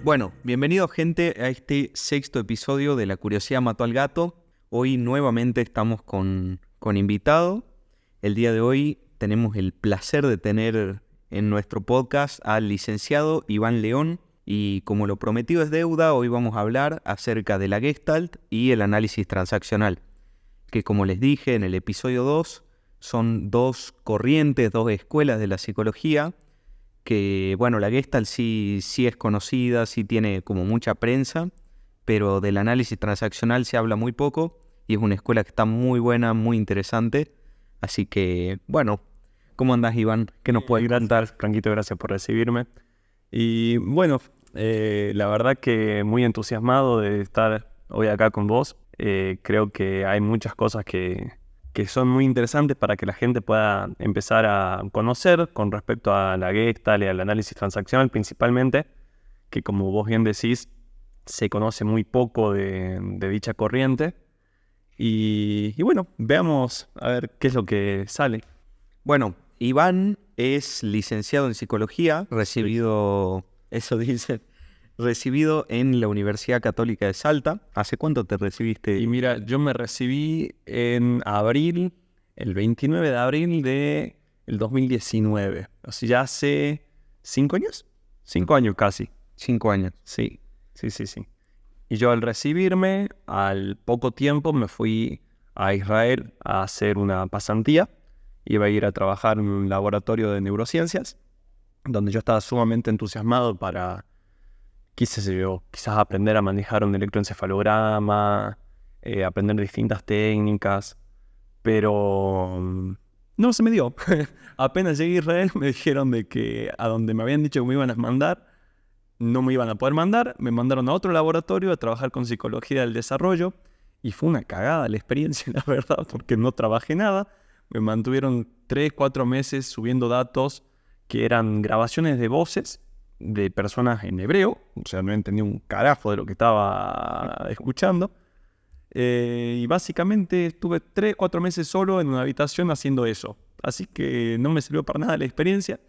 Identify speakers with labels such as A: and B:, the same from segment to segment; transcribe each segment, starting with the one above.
A: Bueno, bienvenido gente a este sexto episodio de La Curiosidad Mató al Gato. Hoy nuevamente estamos con invitado. El día de hoy tenemos el placer de tener en nuestro podcast al licenciado Iván León. Y como lo prometido es deuda, hoy vamos a hablar acerca de la Gestalt y el análisis transaccional. Que como les dije en el episodio 2, son dos corrientes, dos escuelas de la psicología. Que bueno, la Gestalt sí es conocida, sí tiene como mucha prensa, pero del análisis transaccional se habla muy poco y es una escuela que está muy buena, muy interesante. Así que, bueno, ¿cómo andás, Iván? ¿Qué nos puedes contar?
B: Franquito, gracias por recibirme. Y bueno, la verdad que muy entusiasmado de estar hoy acá con vos. Creo que hay muchas cosas que son muy interesantes para que la gente pueda empezar a conocer con respecto a la Gestalt y al análisis transaccional principalmente, que como vos bien decís, se conoce muy poco de dicha corriente. Y bueno, veamos a ver qué es lo que sale.
A: Bueno, Iván es licenciado en psicología, recibido en la Universidad Católica de Salta. ¿Hace cuánto te recibiste?
B: Y mira, yo me recibí en abril, el 29 de abril del 2019. O sea, ya hace 5 años. 5 años casi.
A: 5 años.
B: Sí. Y yo al recibirme, al poco tiempo me fui a Israel a hacer una pasantía. Iba a ir a trabajar en un laboratorio de neurociencias, donde yo estaba sumamente entusiasmado para, quizás aprender a manejar un electroencefalograma, aprender distintas técnicas, pero no se me dio. Apenas llegué a Israel me dijeron de que a donde me habían dicho que me iban a mandar, no me iban a poder mandar. Me mandaron a otro laboratorio a trabajar con psicología del desarrollo y fue una cagada la experiencia, la verdad, porque no trabajé nada. Me mantuvieron 3-4 meses subiendo datos que eran grabaciones de voces de personas en hebreo. O sea, no entendí un carajo de lo que estaba escuchando. Y básicamente estuve 3-4 meses solo en una habitación haciendo eso. Así que no me sirvió para nada la experiencia.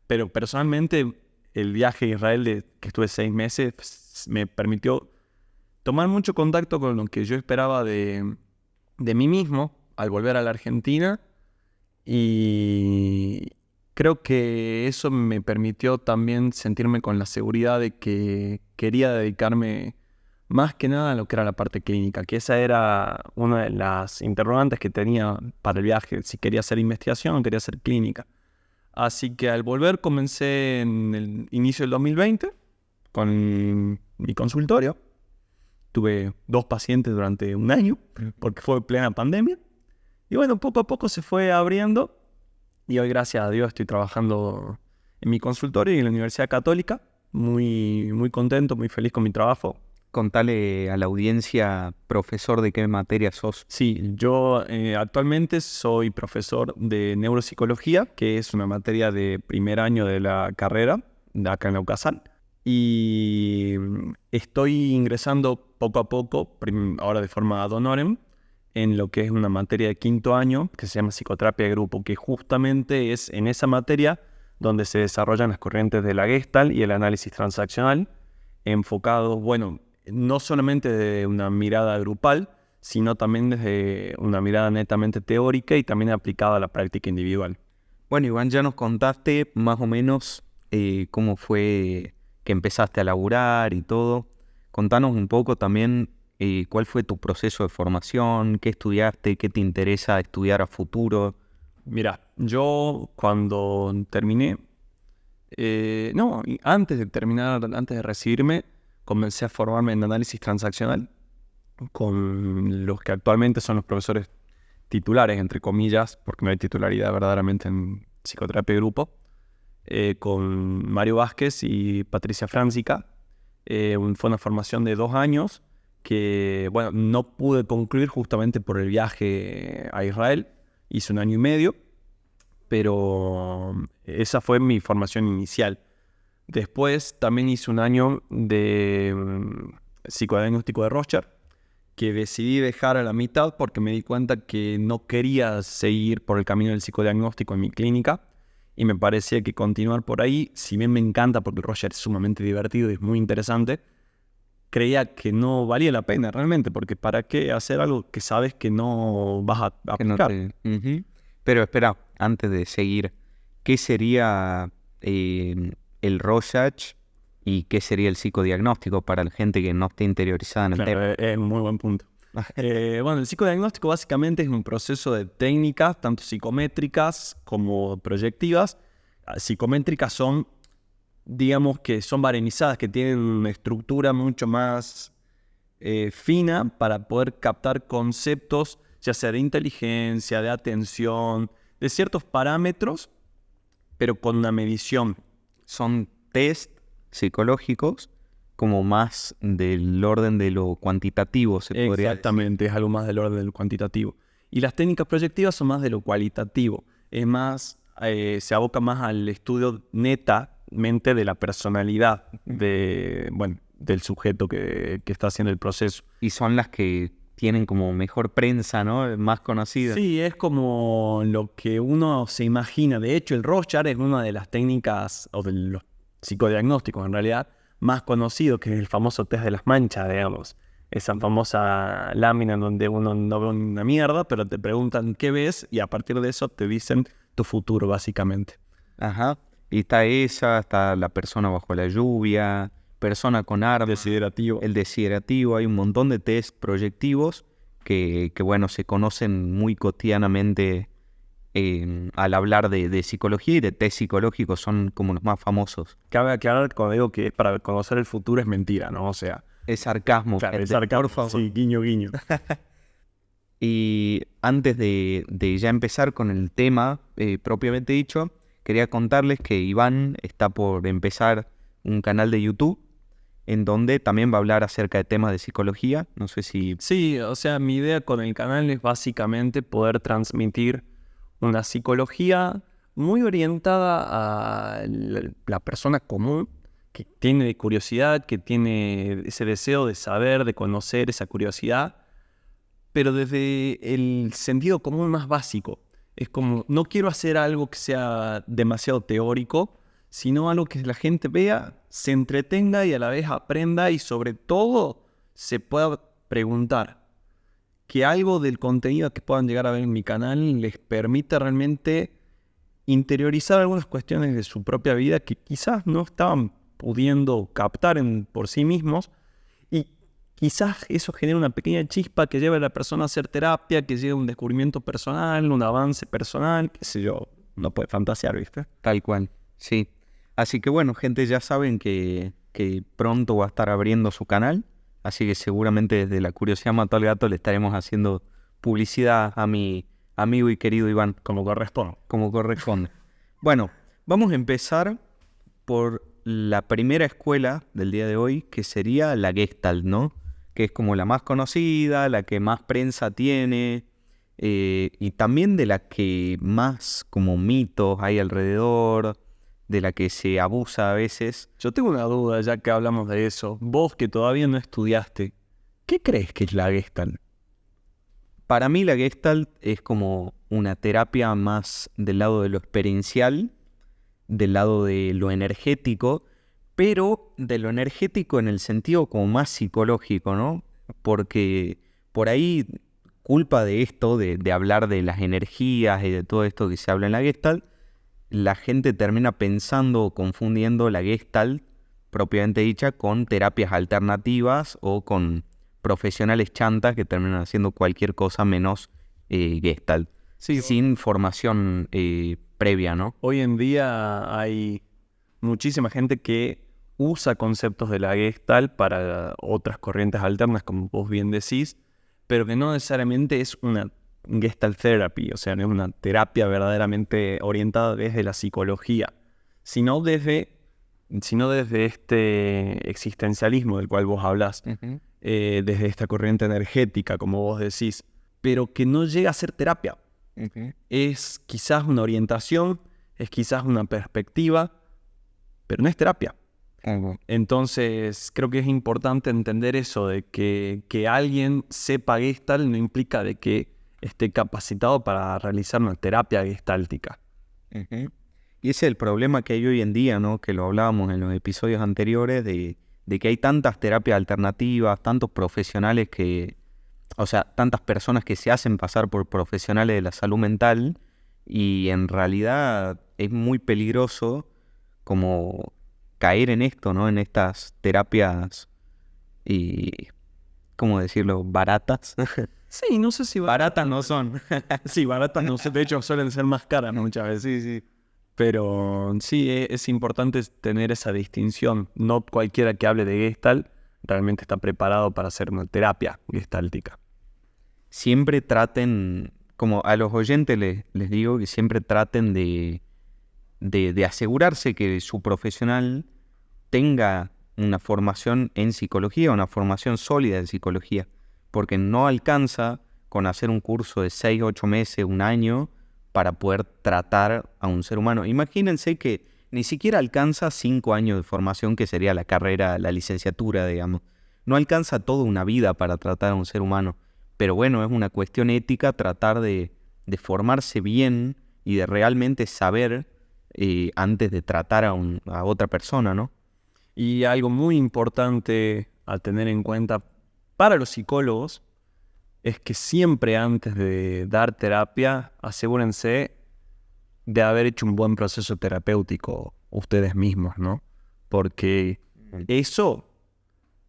B: Pero personalmente el viaje a Israel, que estuve 6 meses, me permitió tomar mucho contacto con lo que yo esperaba de mí mismo al volver a la Argentina. Y creo que eso me permitió también sentirme con la seguridad de que quería dedicarme más que nada a lo que era la parte clínica, que esa era una de las interrogantes que tenía para el viaje, si quería hacer investigación o quería hacer clínica. Así que al volver comencé en el inicio del 2020 con mi consultorio. Tuve 2 pacientes durante un año, porque fue plena pandemia. Y bueno, poco a poco se fue abriendo y hoy, gracias a Dios, estoy trabajando en mi consultorio y en la Universidad Católica. Muy, muy contento, muy feliz con mi trabajo.
A: Contale a la audiencia, profesor, de qué materia sos.
B: Sí, yo actualmente soy profesor de neuropsicología, que es una materia de primer año de la carrera, de acá en la UCASAL. Y estoy ingresando poco a poco, ahora de forma ad honorem, en lo que es una materia de quinto año que se llama psicoterapia de grupo, que justamente es en esa materia donde se desarrollan las corrientes de la Gestalt y el análisis transaccional, enfocados, bueno, no solamente desde una mirada grupal, sino también desde una mirada netamente teórica y también aplicada a la práctica individual.
A: Bueno, Iván, ya nos contaste más o menos cómo fue que empezaste a laburar y todo. Contanos un poco también cuál fue tu proceso de formación, qué estudiaste, qué te interesa estudiar a futuro.
B: Mira, yo cuando terminé, antes de terminar, antes de recibirme, comencé a formarme en análisis transaccional con los que actualmente son los profesores titulares, entre comillas, porque no hay titularidad verdaderamente en psicoterapia de grupo, con Mario Vázquez y Patricia Francica. Fue una formación de 2 años que, bueno, no pude concluir justamente por el viaje a Israel. Hice 1 año y medio, pero esa fue mi formación inicial. Después también hice 1 año de psicodiagnóstico de Rorschach, que decidí dejar a la mitad porque me di cuenta que no quería seguir por el camino del psicodiagnóstico en mi clínica y me parecía que continuar por ahí, si bien me encanta porque el Roger es sumamente divertido y es muy interesante, creía que no valía la pena realmente, porque ¿para qué hacer algo que sabes que no vas a
A: Que no
B: aplicar?
A: Ujú. Pero espera, antes de seguir, ¿qué sería el Rorschach y qué sería el psicodiagnóstico para la gente que no esté interiorizada en el tema?
B: Claro, es un muy buen punto. Bueno, el psicodiagnóstico básicamente es un proceso de técnicas, tanto psicométricas como proyectivas. Psicométricas son, digamos que son baremizadas, que tienen una estructura mucho más fina para poder captar conceptos, ya sea de inteligencia, de atención, de ciertos parámetros, pero con una medición.
A: Son test psicológicos como más del orden de lo cuantitativo, se podría decir.
B: Exactamente, es algo más del orden del cuantitativo. Y las técnicas proyectivas son más de lo cualitativo. Es más, se aboca más al estudio netamente de la personalidad del sujeto que está haciendo el proceso.
A: Y son las que tienen como mejor prensa, ¿no? Más conocidas.
B: Sí, es como lo que uno se imagina. De hecho, el Rorschach es una de las técnicas, o de los psicodiagnósticos en realidad, más conocidos, que es el famoso test de las manchas, digamos. Esa famosa lámina en donde uno no ve una mierda, pero te preguntan qué ves y a partir de eso te dicen tu futuro, básicamente.
A: Ajá. Y está esa, está la persona bajo la lluvia, persona con armas,
B: Desiderativo.
A: el desiderativo. Hay un montón de test proyectivos que bueno, se conocen muy cotidianamente al hablar de psicología, y de test psicológicos son como los más famosos.
B: Cabe aclarar cuando digo que es para conocer el futuro es mentira, ¿no? O sea,
A: Es sarcasmo,
B: claro,
A: gente,
B: es sarcasmo,
A: por favor.
B: sí, guiño, guiño.
A: Y antes de ya empezar con el tema propiamente dicho, quería contarles que Iván está por empezar un canal de YouTube en donde también va a hablar acerca de temas de psicología. No sé si...
B: Sí, o sea, mi idea con el canal es básicamente poder transmitir una psicología muy orientada a la persona común, que tiene curiosidad, que tiene ese deseo de saber, de conocer, esa curiosidad, pero desde el sentido común más básico. Es como, no quiero hacer algo que sea demasiado teórico, sino algo que la gente vea, se entretenga y a la vez aprenda y sobre todo se pueda preguntar. Que algo del contenido que puedan llegar a ver en mi canal les permita realmente interiorizar algunas cuestiones de su propia vida que quizás no estaban pudiendo captar por sí mismos, y quizás eso genere una pequeña chispa que lleve a la persona a hacer terapia, que lleve a un descubrimiento personal, un avance personal, qué sé yo, no puede fantasear, ¿viste?
A: Tal cual, sí. Así que bueno, gente, ya saben que pronto va a estar abriendo su canal, así que seguramente desde La Curiosidad Mató al Gato le estaremos haciendo publicidad a mi amigo y querido Iván,
B: Como corresponde.
A: como corresponde. Bueno, vamos a empezar por la primera escuela del día de hoy, que sería la Gestalt, ¿no? Que es como la más conocida, la que más prensa tiene, y también de la que más como mitos hay alrededor, de la que se abusa a veces.
B: Yo tengo una duda, ya que hablamos de eso. Vos que todavía no estudiaste, ¿qué crees que es la Gestalt?
A: Para mí la Gestalt es como una terapia más del lado de lo experiencial, del lado de lo energético, pero de lo energético en el sentido como más psicológico, ¿no? Porque por ahí, culpa de esto, de hablar de las energías y de todo esto que se habla en la Gestalt, la gente termina pensando o confundiendo la Gestalt propiamente dicha con terapias alternativas o con profesionales chantas que terminan haciendo cualquier cosa menos Gestalt,
B: Sí,
A: sin formación previa, ¿no?
B: hoy en día hay muchísima gente que usa conceptos de la Gestalt para otras corrientes alternas, como vos bien decís, pero que no necesariamente es una Gestalt therapy, o sea, no es una terapia verdaderamente orientada desde la psicología, sino desde este existencialismo del cual vos hablás, desde esta corriente energética, como vos decís, pero que no llega a ser terapia. Es quizás una orientación, es quizás una perspectiva, pero no es terapia. Entonces creo que es importante entender eso, de que alguien sepa Gestalt no implica de que esté capacitado para realizar una terapia gestáltica.
A: Y ese es el problema que hay hoy en día, ¿no? Que lo hablábamos en los episodios anteriores, de que hay tantas terapias alternativas, tantos profesionales o sea, tantas personas que se hacen pasar por profesionales de la salud mental, y en realidad es muy peligroso como caer en esto, ¿no? En estas terapias y, ¿cómo decirlo? Baratas.
B: Sí, no sé si
A: Baratas no son.
B: Sí, baratas no sé, de hecho suelen ser más caras muchas veces.
A: Sí, sí.
B: Pero sí, es importante tener esa distinción. No cualquiera que hable de Gestalt realmente está preparado para hacer una terapia gestáltica.
A: Siempre traten, como a los oyentes les digo, que siempre traten de asegurarse que su profesional tenga una formación en psicología, una formación sólida en psicología, porque no alcanza con hacer un curso de 6, 8 meses, un año, para poder tratar a un ser humano. Imagínense que ni siquiera alcanza 5 años de formación, que sería la carrera, la licenciatura, digamos. No alcanza toda una vida para tratar a un ser humano. Pero bueno, es una cuestión ética tratar de formarse bien y de realmente saber antes de tratar a otra persona, ¿no?
B: Y algo muy importante a tener en cuenta para los psicólogos es que siempre antes de dar terapia, asegúrense de haber hecho un buen proceso terapéutico ustedes mismos, ¿no? Porque eso,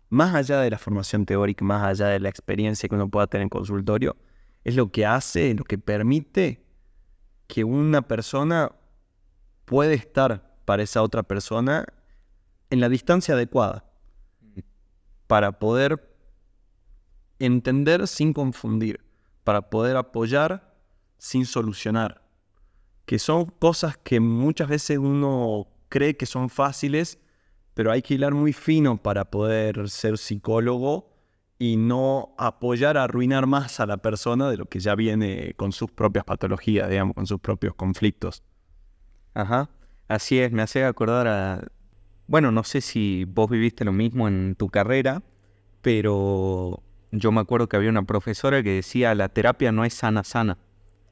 B: más allá de la formación teórica, más allá de la experiencia que uno pueda tener en consultorio, es lo que hace, lo que permite que una persona puede estar para esa otra persona en la distancia adecuada para poder entender sin confundir, para poder apoyar sin solucionar, que son cosas que muchas veces uno cree que son fáciles, pero hay que hilar muy fino para poder ser psicólogo y no apoyar a arruinar más a la persona de lo que ya viene con sus propias patologías, digamos, con sus propios conflictos.
A: Ajá, así es, me hace acordar a... Bueno, no sé si vos viviste lo mismo en tu carrera, pero yo me acuerdo que había una profesora que decía, la terapia no es sana sana.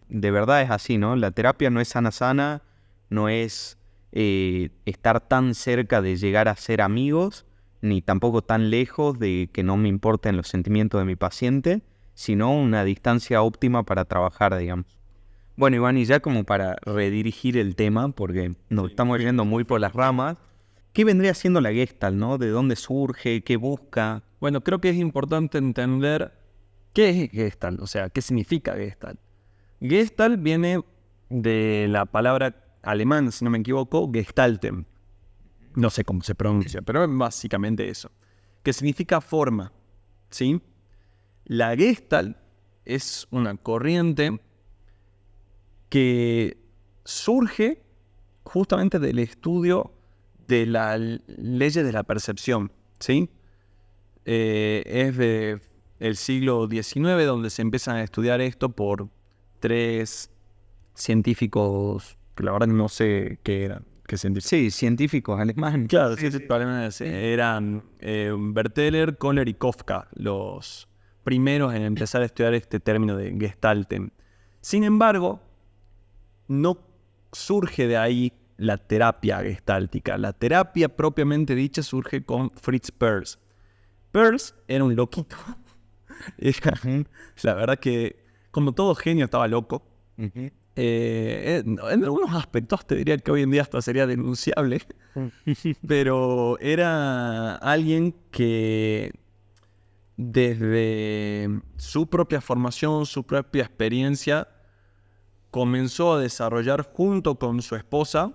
A: De verdad es así, ¿no? La terapia no es sana sana, no es estar tan cerca de llegar a ser amigos, ni tampoco tan lejos de que no me importen los sentimientos de mi paciente, sino una distancia óptima para trabajar, digamos. Bueno, Iván, y ya como para redirigir el tema, porque nos estamos yendo muy por las ramas, ¿qué vendría siendo la Gestalt, no? ¿De dónde surge? ¿Qué busca?
B: Bueno, creo que es importante entender qué es Gestalt, o sea, qué significa Gestalt. Gestalt viene de la palabra alemán, si no me equivoco, Gestalten. No sé cómo se pronuncia, pero es básicamente eso. Que significa forma, ¿sí? La Gestalt es una corriente que surge justamente del estudio de las leyes de la percepción, ¿sí? Es del siglo XIX donde se empiezan a estudiar esto por 3 científicos, que la verdad no sé qué eran. ¿Qué científicos?
A: Sí, científicos alemanes.
B: Claro, científicos alemanes. Eran Berteller, Kohler y Kafka los primeros en empezar a estudiar este término de Gestalten. Sin embargo, no surge de ahí la terapia gestáltica. La terapia propiamente dicha surge con Fritz Perls. Perls era un loquito. La verdad que, como todo genio, estaba loco. En algunos aspectos te diría que hoy en día hasta sería denunciable. Pero era alguien que desde su propia formación, su propia experiencia, comenzó a desarrollar junto con su esposa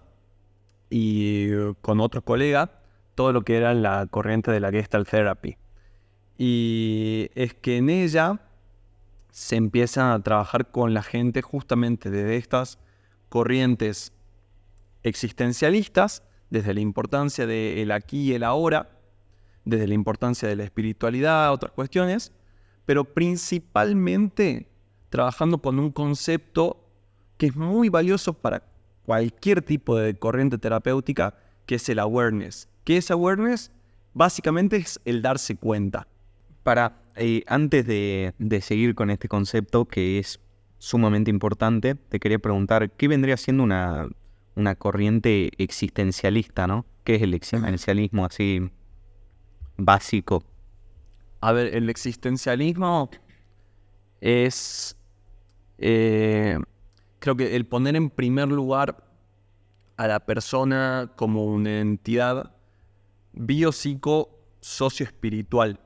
B: y con otro colega todo lo que era la corriente de la Gestalt Therapy. Y es que en ella se empieza a trabajar con la gente justamente desde estas corrientes existencialistas, desde la importancia del aquí y el ahora, desde la importancia de la espiritualidad, otras cuestiones, pero principalmente trabajando con un concepto que es muy valioso para cualquier tipo de corriente terapéutica, que es el awareness. ¿Qué es awareness? Básicamente es el darse cuenta.
A: Antes de seguir con este concepto que es sumamente importante, te quería preguntar, ¿qué vendría siendo una una corriente existencialista, ¿no? ¿Qué es el existencialismo así básico?
B: A ver, el existencialismo es, creo que el poner en primer lugar a la persona como una entidad biopsico-socioespiritual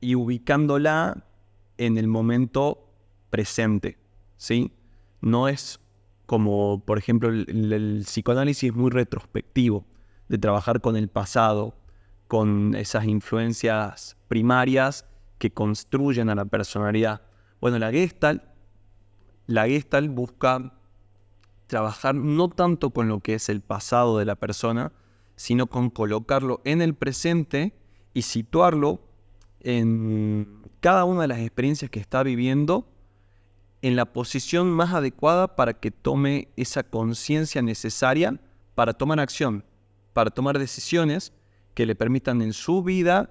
B: y ubicándola en el momento presente, ¿sí? No es como, por ejemplo, el psicoanálisis es muy retrospectivo, de trabajar con el pasado, con esas influencias primarias que construyen a la personalidad. Bueno, la Gestalt busca trabajar no tanto con lo que es el pasado de la persona, sino con colocarlo en el presente y situarlo en cada una de las experiencias que está viviendo en la posición más adecuada para que tome esa conciencia necesaria para tomar acción, para tomar decisiones que le permitan en su vida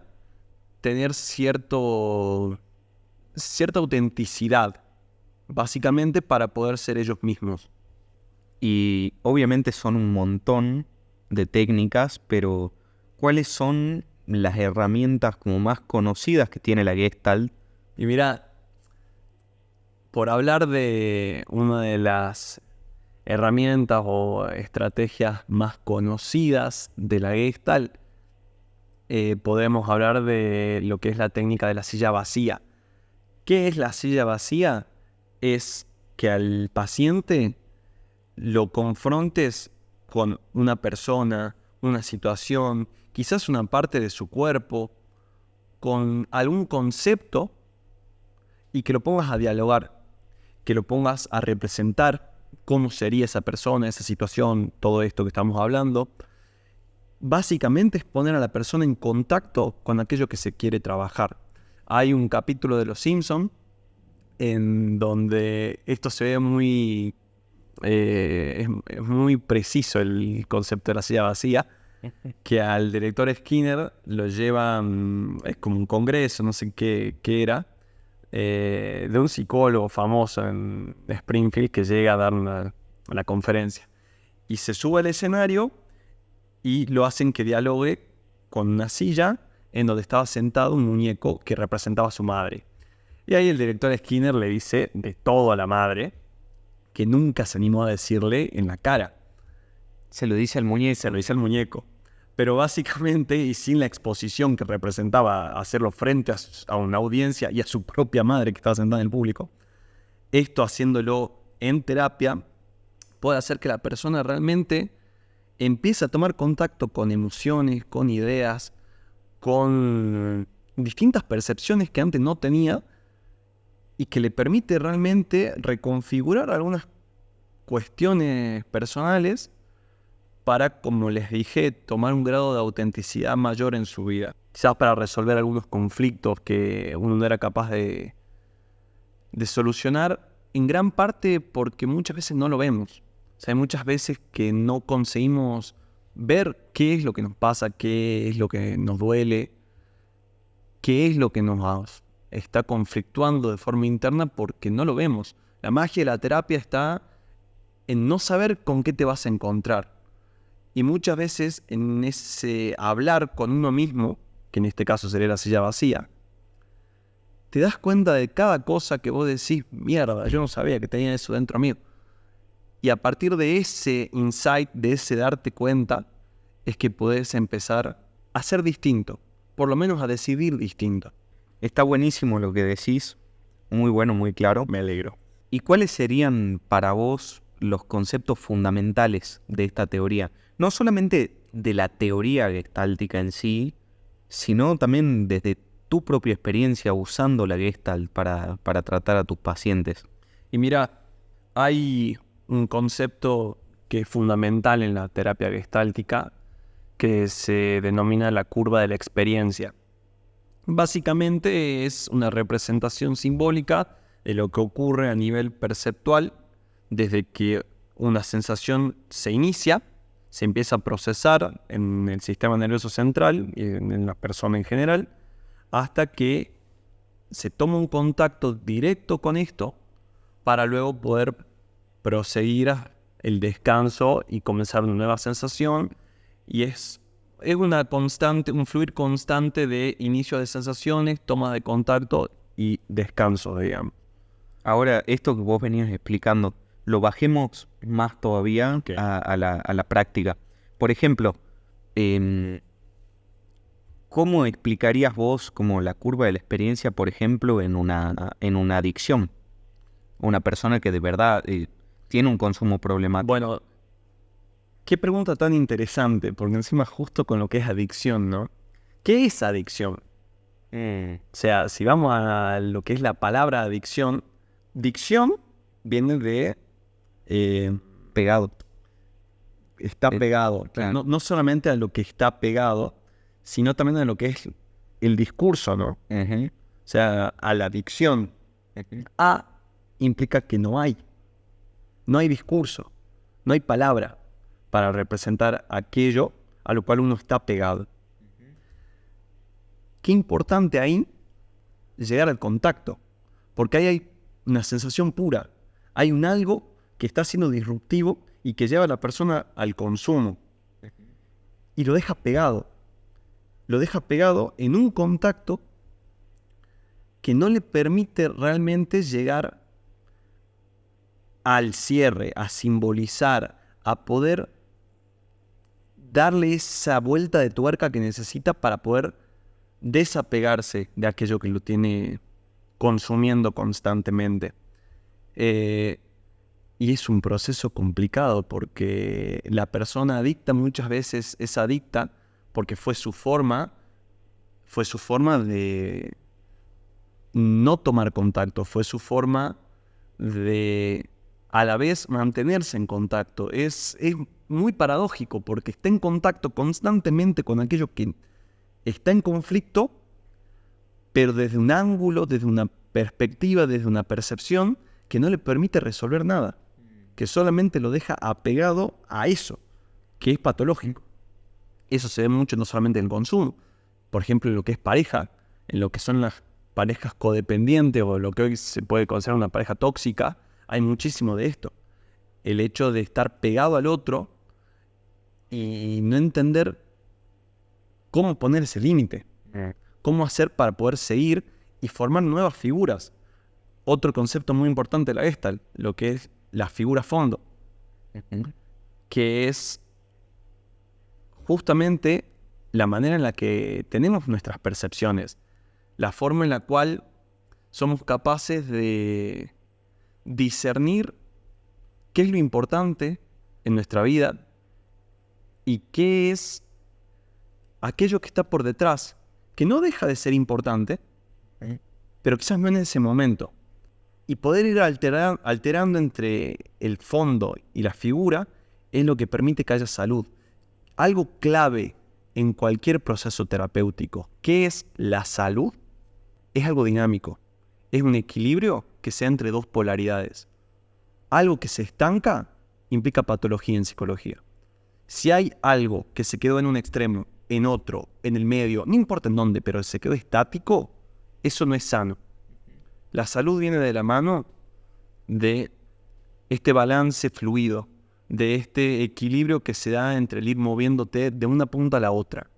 B: tener cierta autenticidad, básicamente para poder ser ellos mismos.
A: Y obviamente son un montón de técnicas, pero ¿cuáles son las herramientas como más conocidas que tiene la Gestalt?
B: Y mira, por hablar de una de las herramientas o estrategias más conocidas de la Gestalt, podemos hablar de lo que es la técnica de la silla vacía. ¿Qué es la silla vacía? Es que al paciente lo confrontes con una persona, una situación, quizás una parte de su cuerpo, con algún concepto y que lo pongas a dialogar, que lo pongas a representar cómo sería esa persona, esa situación, todo esto que estamos hablando. Básicamente es poner a la persona en contacto con aquello que se quiere trabajar. Hay un capítulo de Los Simpson en donde esto se ve muy... es muy preciso el concepto de la silla vacía, que al director Skinner lo llevan, es como un congreso, no sé qué era, de un psicólogo famoso en Springfield que llega a dar una conferencia. Y se sube al escenario y lo hacen que dialogue con una silla en donde estaba sentado un muñeco que representaba a su madre. Y ahí el director Skinner le dice de todo a la madre, que nunca se animó a decirle en la cara.
A: Se lo dice al muñeco.
B: Se lo dice al muñeco. Pero básicamente, y sin la exposición que representaba hacerlo frente a una audiencia y a su propia madre que estaba sentada en el público, esto haciéndolo en terapia puede hacer que la persona realmente empiece a tomar contacto con emociones, con ideas, con distintas percepciones que antes no tenía y que le permite realmente reconfigurar algunas cuestiones personales para, como les dije, tomar un grado de autenticidad mayor en su vida. Quizás para resolver algunos conflictos que uno no era capaz de solucionar, en gran parte porque muchas veces no lo vemos. O sea, hay muchas veces que no conseguimos ver qué es lo que nos pasa, qué es lo que nos duele, qué es lo que nos está conflictuando de forma interna porque no lo vemos. La magia de la terapia está en no saber con qué te vas a encontrar. Y muchas veces en ese hablar con uno mismo, que en este caso sería la silla vacía, te das cuenta de cada cosa que vos decís, mierda, yo no sabía que tenía eso dentro mío. Y a partir de ese insight, de ese darte cuenta, es que podés empezar a ser distinto, por lo menos a decidir distinto.
A: Está buenísimo lo que decís, muy bueno, muy claro.
B: Me alegro.
A: ¿Y cuáles serían para vos los conceptos fundamentales de esta teoría? No solamente de la teoría gestáltica en sí, sino también desde tu propia experiencia usando la Gestalt para tratar a tus pacientes.
B: Y mira, hay un concepto que es fundamental en la terapia gestáltica que se denomina la curva de la experiencia. Básicamente es una representación simbólica de lo que ocurre a nivel perceptual desde que una sensación se inicia, se empieza a procesar en el sistema nervioso central y en la persona en general, hasta que se toma un contacto directo con esto para luego poder proseguir el descanso y comenzar una nueva sensación. Y es una constante, un fluir constante de inicio de sensaciones, toma de contacto y descanso, digamos.
A: Ahora, esto que vos venías explicando, lo bajemos más todavía
B: Ok.
A: a la práctica. Por ejemplo, ¿cómo explicarías vos como la curva de la experiencia, por ejemplo, en una adicción? Una persona que de verdad tiene un consumo problemático.
B: Bueno, qué pregunta tan interesante, porque encima justo con lo que es adicción, ¿no? ¿Qué es adicción? O sea, si vamos a lo que es la palabra adicción, dicción viene de
A: Pegado.
B: está pegado.
A: claro.
B: No solamente a lo que está pegado, sino también a lo que es el discurso, ¿no?
A: Ujú.
B: O sea, a la dicción. A implica que no hay discurso, no hay palabra para representar aquello a lo cual uno está pegado. Qué importante ahí llegar al contacto, porque ahí hay una sensación pura, hay un algo que está siendo disruptivo y que lleva a la persona al consumo y lo deja pegado en un contacto que no le permite realmente llegar al cierre, a simbolizar, a poder darle esa vuelta de tuerca que necesita para poder desapegarse de aquello que lo tiene consumiendo constantemente. Y es un proceso complicado porque la persona adicta muchas veces es adicta porque fue su forma de no tomar contacto, fue su forma de a la vez mantenerse en contacto. Es muy paradójico porque está en contacto constantemente con aquello que está en conflicto, pero desde un ángulo, desde una perspectiva, desde una percepción que no le permite resolver nada, que solamente lo deja apegado a eso, que es patológico. Eso se ve mucho no solamente en el consumo, por ejemplo, en lo que es pareja, en lo que son las parejas codependientes o lo que hoy se puede considerar una pareja tóxica, hay muchísimo de esto. El hecho de estar pegado al otro y no entender cómo poner ese límite, cómo hacer para poder seguir y formar nuevas figuras. Otro concepto muy importante de la Gestalt, lo que es la figura fondo, que es justamente la manera en la que tenemos nuestras percepciones, la forma en la cual somos capaces de discernir qué es lo importante en nuestra vida y qué es aquello que está por detrás, que no deja de ser importante, pero quizás no en ese momento. Y poder ir alterando entre el fondo y la figura es lo que permite que haya salud. Algo clave en cualquier proceso terapéutico, ¿qué es la salud? Es algo dinámico, es un equilibrio que sea entre dos polaridades. Algo que se estanca implica patología en psicología. Si hay algo que se quedó en un extremo, en otro, en el medio, no importa en dónde, pero se quedó estático, eso no es sano. La salud viene de la mano de este balance fluido, de este equilibrio que se da entre el ir moviéndote de una punta a la otra.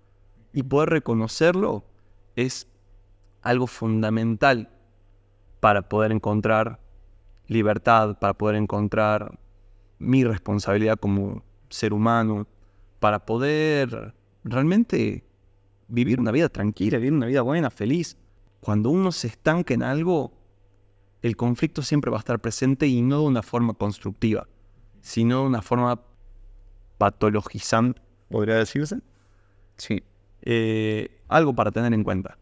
B: Y poder reconocerlo es algo fundamental para poder encontrar libertad, para poder encontrar mi responsabilidad como ser humano, para poder realmente vivir una vida tranquila, vivir una vida buena, feliz. Cuando uno se estanca en algo, el conflicto siempre va a estar presente y no de una forma constructiva, sino de una forma patologizante, podría decirse.
A: Sí.
B: Algo para tener en cuenta.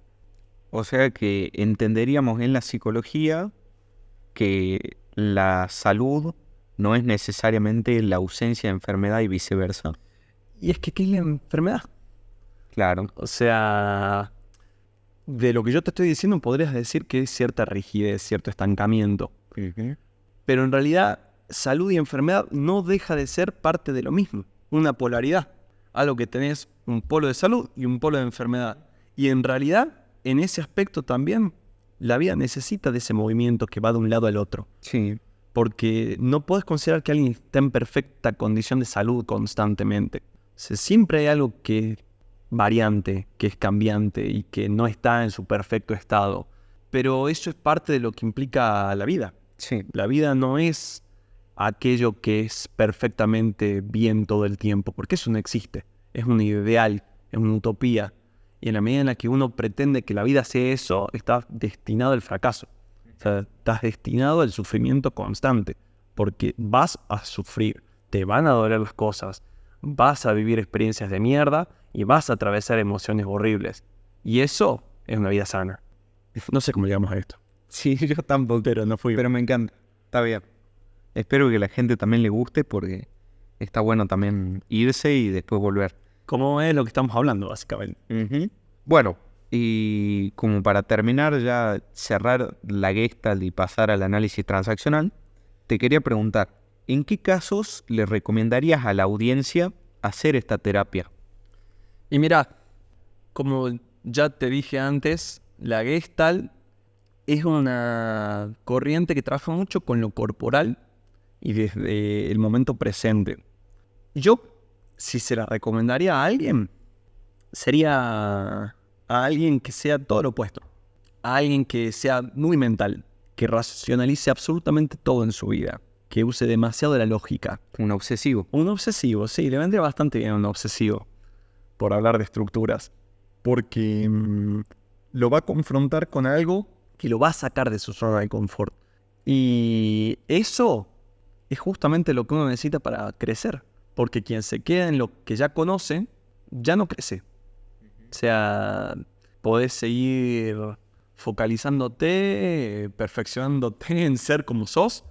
A: O sea que entenderíamos en la psicología que la salud no es necesariamente la ausencia de enfermedad y viceversa.
B: Y es que, ¿qué es la enfermedad?
A: Claro.
B: O sea, de lo que yo te estoy diciendo podrías decir que es cierta rigidez, cierto estancamiento. Pero en realidad, salud y enfermedad no deja de ser parte de lo mismo, una polaridad. Algo que tenés un polo de salud y un polo de enfermedad. Y en realidad, en ese aspecto también, la vida necesita de ese movimiento que va de un lado al otro.
A: Sí.
B: porque no puedes considerar que alguien está en perfecta condición de salud constantemente. O sea, siempre hay algo que es variante, que es cambiante y que no está en su perfecto estado. Pero eso es parte de lo que implica la vida.
A: Sí.
B: La vida no es aquello que es perfectamente bien todo el tiempo, porque eso no existe. Es un ideal, es una utopía. Y en la medida en la que uno pretende que la vida sea eso, estás destinado al fracaso. O sea, estás destinado al sufrimiento constante, porque vas a sufrir, te van a doler las cosas, vas a vivir experiencias de mierda y vas a atravesar emociones horribles. Y eso es una vida sana. No sé cómo llegamos a esto.
A: Sí, yo tampoco.
B: Pero no fui.
A: Pero me encanta. Está bien. Espero que a la gente también le guste porque está bueno también irse y después volver.
B: ¿Cómo es lo que estamos hablando, básicamente?
A: Ujú. Bueno, y como para terminar ya, cerrar la Gestalt y pasar al análisis transaccional, te quería preguntar, ¿en qué casos le recomendarías a la audiencia hacer esta terapia?
B: Y mira, como ya te dije antes, la Gestalt es una corriente que trabaja mucho con lo corporal y desde el momento presente. Yo, si se la recomendaría a alguien, sería a alguien que sea todo lo opuesto. A alguien que sea muy mental, que racionalice absolutamente todo en su vida, que use demasiado la lógica.
A: Un obsesivo.
B: Un obsesivo, sí, le vendría bastante bien un obsesivo, por hablar de estructuras. Porque lo va a confrontar con algo que lo va a sacar de su zona de confort. Y eso es justamente lo que uno necesita para crecer. Porque quien se queda en lo que ya conoce, ya no crece. O sea, podés seguir focalizándote, perfeccionándote en ser como sos,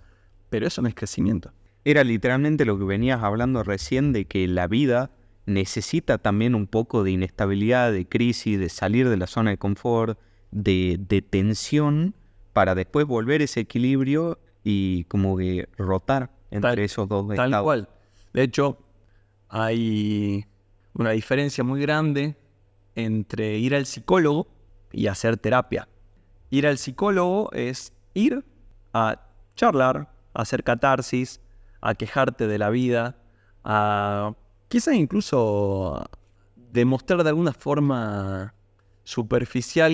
B: pero eso no es crecimiento.
A: Era literalmente lo que venías hablando recién de que la vida necesita también un poco de inestabilidad, de crisis, de salir de la zona de confort, de tensión, para después volver ese equilibrio y como que rotar entre esos dos
B: Tal
A: estados.
B: cual. De hecho, hay una diferencia muy grande entre ir al psicólogo y hacer terapia. Ir al psicólogo es ir a charlar, a hacer catarsis, a quejarte de la vida, a quizás incluso demostrar de alguna forma superficial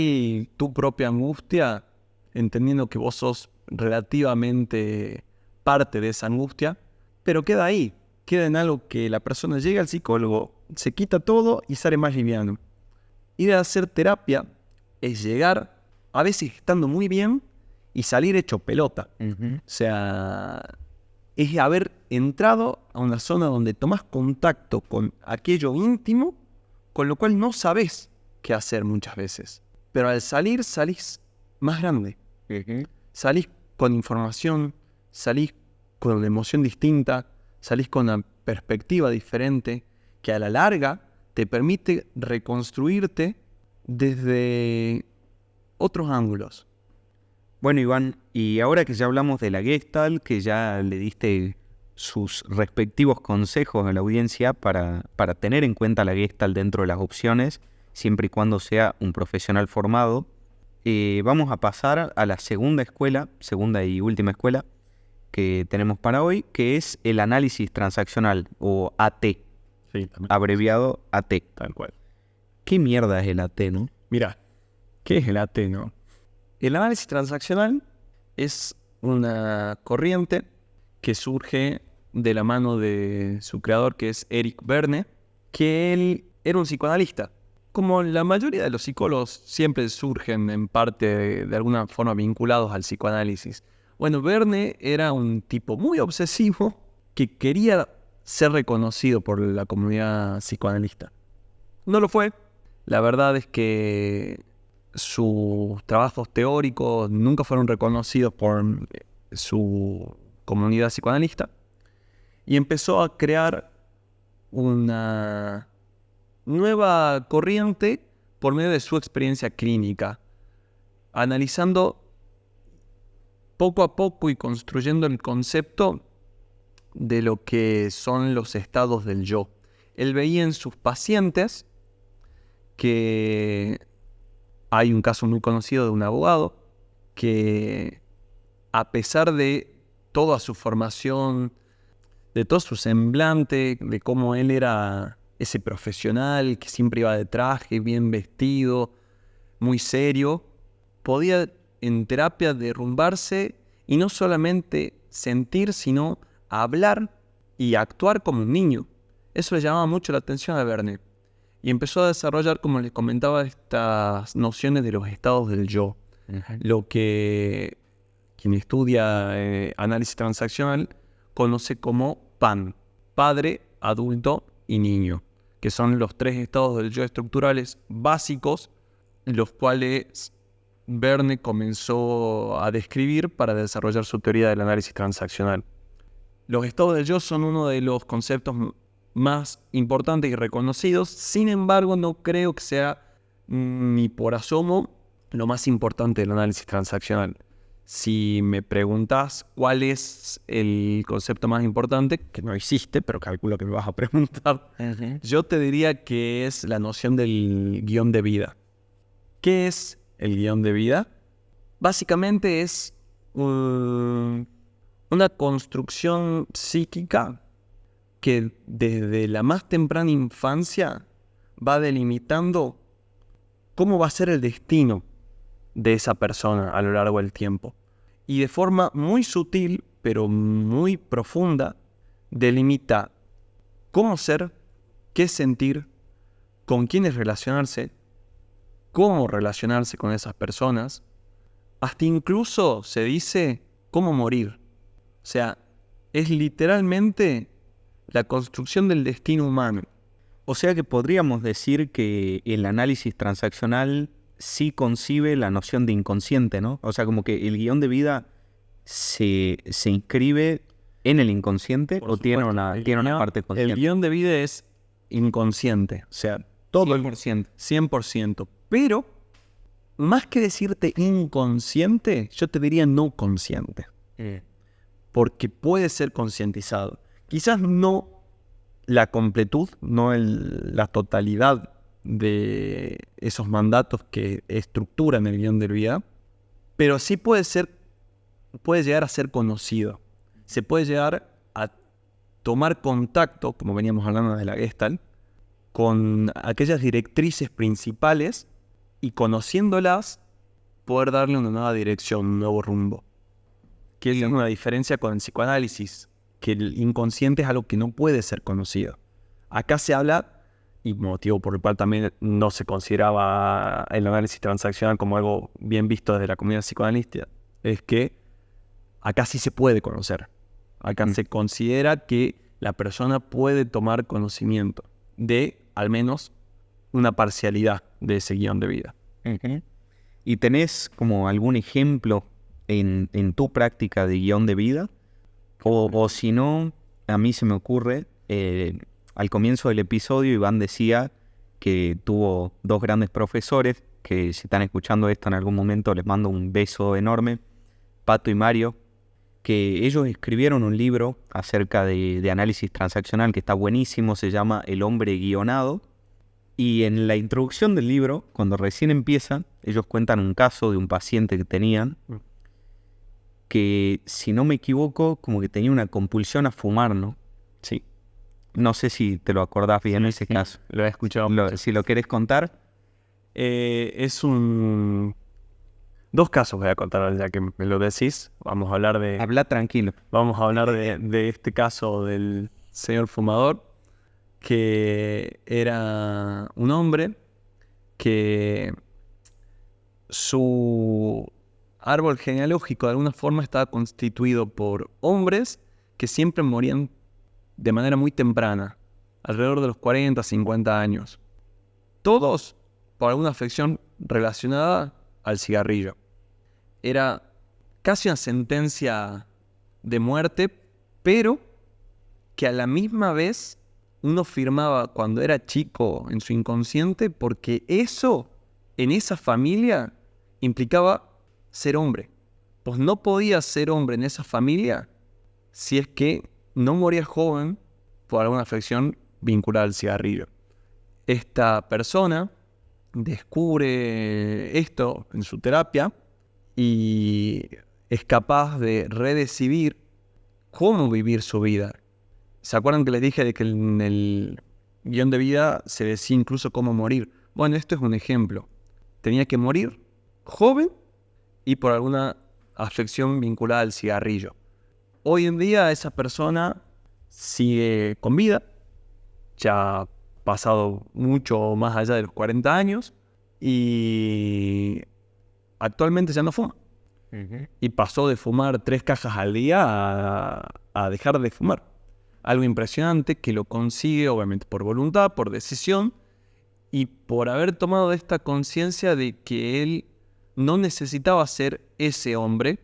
B: tu propia angustia, entendiendo que vos sos relativamente parte de esa angustia, pero queda ahí, queda en algo que la persona llega al psicólogo, se quita todo y sale más liviano. Ir a hacer terapia es llegar, a veces estando muy bien, y salir hecho pelota. O sea, es haber entrado a una zona donde tomás contacto con aquello íntimo, con lo cual no sabés qué hacer muchas veces. Pero al salir, salís más grande. Salís con información, salís con una emoción distinta, salís con una perspectiva diferente, que a la larga te permite reconstruirte desde otros ángulos.
A: Bueno, Iván, y ahora que ya hablamos de la Gestalt, que ya le diste sus respectivos consejos a la audiencia para tener en cuenta la Gestalt dentro de las opciones, siempre y cuando sea un profesional formado, vamos a pasar a la segunda y última escuela que tenemos para hoy, que es el análisis transaccional, o AT,
B: Sí, también.
A: abreviado AT.
B: Tal cual.
A: ¿Qué mierda es el AT, no?
B: Mira, ¿qué es el AT, no? El análisis transaccional es una corriente que surge de la mano de su creador, que es Eric Berne, que él era un psicoanalista. Como la mayoría de los psicólogos siempre surgen en parte de alguna forma vinculados al psicoanálisis. Bueno, Berne era un tipo muy obsesivo que quería ser reconocido por la comunidad psicoanalista. No lo fue. La verdad es que sus trabajos teóricos nunca fueron reconocidos por su comunidad psicoanalista y empezó a crear una nueva corriente por medio de su experiencia clínica, analizando poco a poco y construyendo el concepto de lo que son los estados del yo. Él veía en sus pacientes que hay un caso muy conocido de un abogado que, a pesar de toda su formación, de todo su semblante, de cómo él era ese profesional que siempre iba de traje, bien vestido, muy serio, podía en terapia derrumbarse y no solamente sentir, sino hablar y actuar como un niño. Eso le llamaba mucho la atención a Verne. Y empezó a desarrollar, como les comentaba, estas nociones de los estados del yo. Lo que quien estudia análisis transaccional conoce como PAN, padre, adulto y niño, que son los 3 estados del yo estructurales básicos, los cuales Verne comenzó a describir para desarrollar su teoría del análisis transaccional. Los estados del yo son uno de los conceptos más importantes y reconocidos, sin embargo no creo que sea ni por asomo lo más importante del análisis transaccional. Si me preguntas cuál es el concepto más importante, que no existe, pero calculo que me vas a preguntar, yo te diría que es la noción del guión de vida. ¿Qué es el guión de vida? Básicamente es una construcción psíquica que desde la más temprana infancia va delimitando cómo va a ser el destino de esa persona a lo largo del tiempo. Y de forma muy sutil, pero muy profunda, delimita cómo ser, qué sentir, con quiénes relacionarse, cómo relacionarse con esas personas, hasta incluso se dice cómo morir. O sea, es literalmente la construcción del destino humano.
A: O sea que podríamos decir que el análisis transaccional sí concibe la noción de inconsciente, ¿no? O sea, como que el guión de vida se inscribe en el inconsciente o tiene una parte consciente.
B: El guión de vida es inconsciente, o sea, todo
A: 100%.
B: 100%. Pero, más que decirte inconsciente, yo te diría no consciente. Porque puede ser concientizado. Quizás no la completud, no la totalidad de esos mandatos que estructuran el guión de vida, pero sí puede llegar a ser conocido. Se puede llegar a tomar contacto, como veníamos hablando de la Gestalt, con aquellas directrices principales y conociéndolas poder darle una nueva dirección, un nuevo rumbo. Que es una diferencia con el psicoanálisis, que el inconsciente es algo que no puede ser conocido. Acá se habla, y motivo por el cual también no se consideraba el análisis transaccional como algo bien visto desde la comunidad psicoanalista, es que acá sí se puede conocer. Acá se considera que la persona puede tomar conocimiento de, al menos, una parcialidad de ese guión de vida.
A: ¿Y tenés como algún ejemplo en tu práctica de guión de vida? O si no, a mí se me ocurre, al comienzo del episodio Iván decía que tuvo 2 grandes profesores, que si están escuchando esto en algún momento les mando un beso enorme, Pato y Mario, que ellos escribieron un libro acerca de análisis transaccional que está buenísimo, se llama El hombre guionado, y en la introducción del libro, cuando recién empieza, ellos cuentan un caso de un paciente que tenían, que si no me equivoco, como que tenía una compulsión a fumar, ¿no?
B: Sí.
A: No sé si te lo acordás bien ese caso.
B: Lo he escuchado.
A: Si lo querés contar.
B: Es un... 2 casos voy a contar, ya que me lo decís. Vamos a hablar de...
A: Habla tranquilo.
B: Vamos a hablar de este caso del señor fumador, que era un hombre que su árbol genealógico de alguna forma estaba constituido por hombres que siempre morían de manera muy temprana, alrededor de los 40, 50 años. Todos por alguna afección relacionada al cigarrillo. Era casi una sentencia de muerte, pero que a la misma vez uno firmaba cuando era chico en su inconsciente, porque eso, en esa familia, implicaba ser hombre. Pues no podías ser hombre en esa familia si es que no morías joven por alguna afección vinculada al cigarrillo. Esta persona descubre esto en su terapia y es capaz de redecidir cómo vivir su vida. ¿Se acuerdan que les dije de que en el guión de vida se decía incluso cómo morir? Bueno, esto es un ejemplo. Tenía que morir joven y por alguna afección vinculada al cigarrillo. Hoy en día esa persona sigue con vida, ya ha pasado mucho más allá de los 40 años y actualmente ya no fuma. Y pasó de fumar 3 cajas al día a dejar de fumar. Algo impresionante que lo consigue obviamente por voluntad, por decisión y por haber tomado esta conciencia de que él no necesitaba ser ese hombre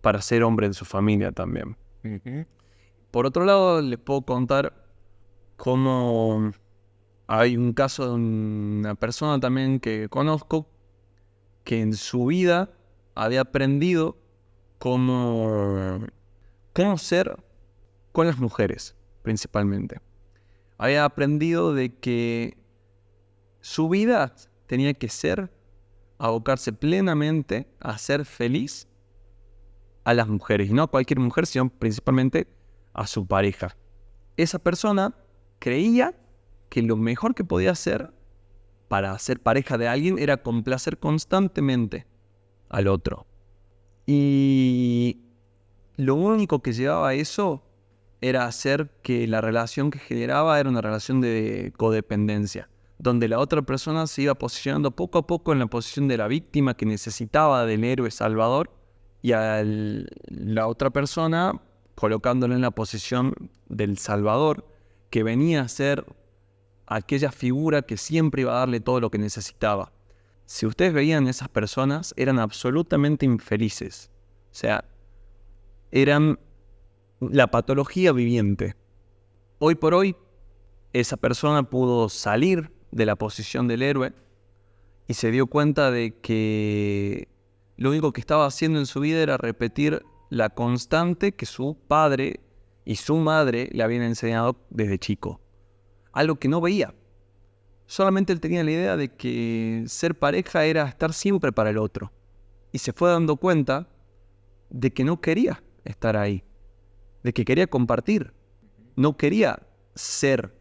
B: para ser hombre de su familia también. Por otro lado, les puedo contar cómo hay un caso de una persona también que conozco que en su vida había aprendido cómo ser con las mujeres, principalmente. Había aprendido de que su vida tenía que ser abocarse plenamente a ser feliz a las mujeres, y no a cualquier mujer, sino principalmente a su pareja. Esa persona creía que lo mejor que podía hacer para ser pareja de alguien era complacer constantemente al otro. Y lo único que llevaba a eso era hacer que la relación que generaba era una relación de codependencia, donde la otra persona se iba posicionando poco a poco en la posición de la víctima que necesitaba del héroe salvador, y a la otra persona colocándola en la posición del salvador, que venía a ser aquella figura que siempre iba a darle todo lo que necesitaba. Si ustedes veían esas personas, eran absolutamente infelices. O sea, eran la patología viviente. Hoy por hoy, esa persona pudo salir de la posición del héroe y se dio cuenta de que lo único que estaba haciendo en su vida era repetir la constante que su padre y su madre le habían enseñado desde chico. Algo que no veía. Solamente él tenía la idea de que ser pareja era estar siempre para el otro. Y se fue dando cuenta de que no quería estar ahí. De que quería compartir. No quería ser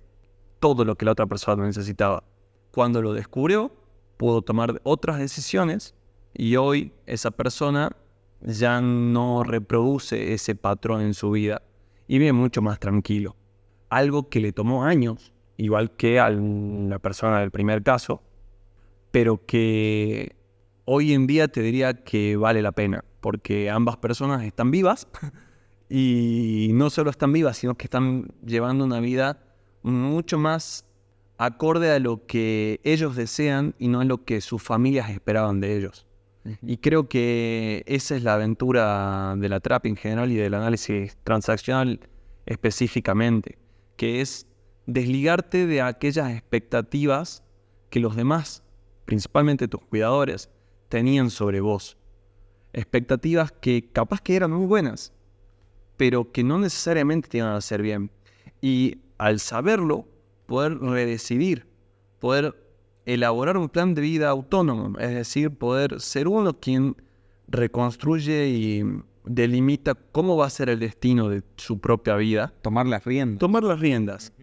B: todo lo que la otra persona necesitaba. Cuando lo descubrió, pudo tomar otras decisiones y hoy esa persona ya no reproduce ese patrón en su vida y vive mucho más tranquilo. Algo que le tomó años, igual que a la persona del primer caso, pero que hoy en día te diría que vale la pena, porque ambas personas están vivas y no solo están vivas, sino que están llevando una vida mucho más acorde a lo que ellos desean y no a lo que sus familias esperaban de ellos. Y creo que esa es la aventura de la terapia en general y del análisis transaccional específicamente, que es desligarte de aquellas expectativas que los demás, principalmente tus cuidadores, tenían sobre vos. Expectativas que capaz que eran muy buenas, pero que no necesariamente te iban a hacer bien. Y al saberlo, poder redecidir, poder elaborar un plan de vida autónomo, es decir, poder ser uno quien reconstruye y delimita cómo va a ser el destino de su propia vida.
A: Tomar las riendas.
B: Tomar las riendas,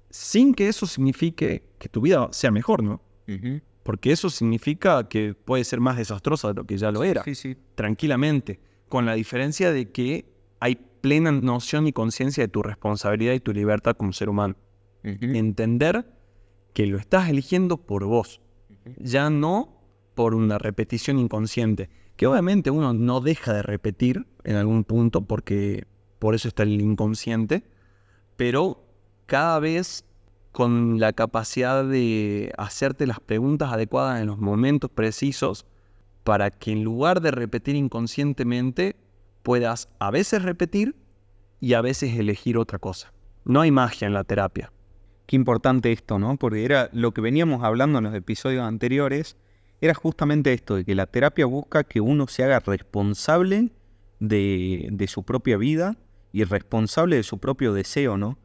B: sin que eso signifique que tu vida sea mejor, ¿no? Porque eso significa que puede ser más desastrosa de lo que ya lo era.
A: Sí.
B: Tranquilamente, con la diferencia de que hay plena noción y conciencia de tu responsabilidad y tu libertad como ser humano. Entender que lo estás eligiendo por vos, ya no por una repetición inconsciente, que obviamente uno no deja de repetir en algún punto, porque por eso está el inconsciente, pero cada vez con la capacidad de hacerte las preguntas adecuadas en los momentos precisos, para que en lugar de repetir inconscientemente, puedas a veces repetir y a veces elegir otra cosa. No hay magia en la terapia.
A: Qué importante esto, ¿no? Porque era lo que veníamos hablando en los episodios anteriores, era justamente esto, de que la terapia busca que uno se haga responsable de su propia vida y responsable de su propio deseo, ¿no?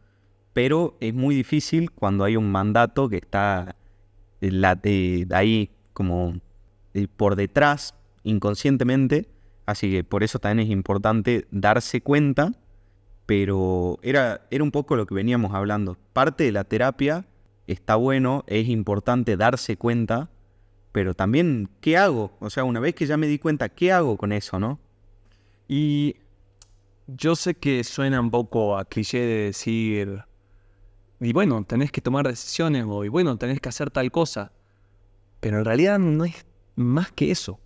A: Pero es muy difícil cuando hay un mandato que está ahí como por detrás, inconscientemente, así que por eso también es importante darse cuenta pero era un poco lo que veníamos hablando. Parte de la terapia está bueno, es importante darse cuenta, pero también, ¿qué hago? O sea, una vez que ya me di cuenta, ¿qué hago con eso, no?
B: Y yo sé que suena un poco a cliché de decir, y bueno, tenés que tomar decisiones, o y bueno, tenés que hacer tal cosa. Pero en realidad no es más que eso.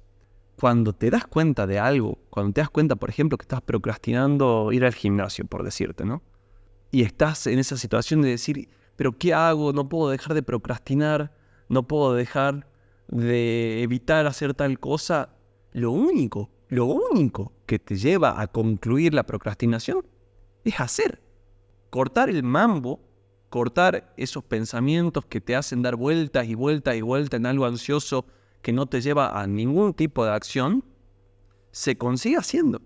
B: Cuando te das cuenta de algo, cuando te das cuenta, por ejemplo, que estás procrastinando ir al gimnasio, por decirte, ¿no? Y estás en esa situación de decir, ¿pero qué hago? No puedo dejar de procrastinar, no puedo dejar de evitar hacer tal cosa. Lo único que te lleva a concluir la procrastinación es hacer. Cortar el mambo, cortar esos pensamientos que te hacen dar vueltas y vueltas y vueltas en algo ansioso que no te lleva a ningún tipo de acción, se consigue haciendo,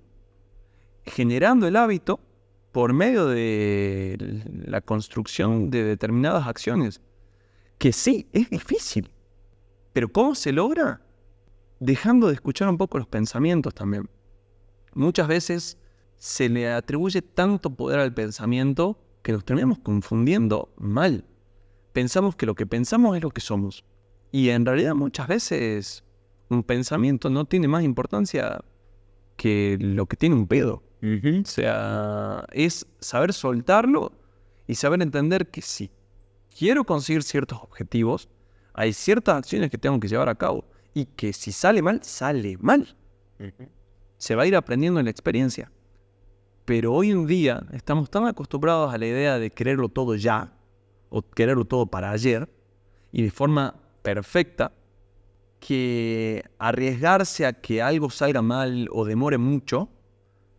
B: generando el hábito por medio de la construcción de determinadas acciones. Que sí, es difícil, pero ¿cómo se logra? Dejando de escuchar un poco los pensamientos también. Muchas veces se le atribuye tanto poder al pensamiento que nos terminamos confundiendo mal. Pensamos que lo que pensamos es lo que somos. Y en realidad muchas veces un pensamiento no tiene más importancia que lo que tiene un pedo. O sea, es saber soltarlo y saber entender que si quiero conseguir ciertos objetivos, hay ciertas acciones que tengo que llevar a cabo. Y que si sale mal, sale mal. Se va a ir aprendiendo en la experiencia. Pero hoy en día estamos tan acostumbrados a la idea de quererlo todo ya, o quererlo todo para ayer, y de forma perfecta, que arriesgarse a que algo salga mal o demore mucho,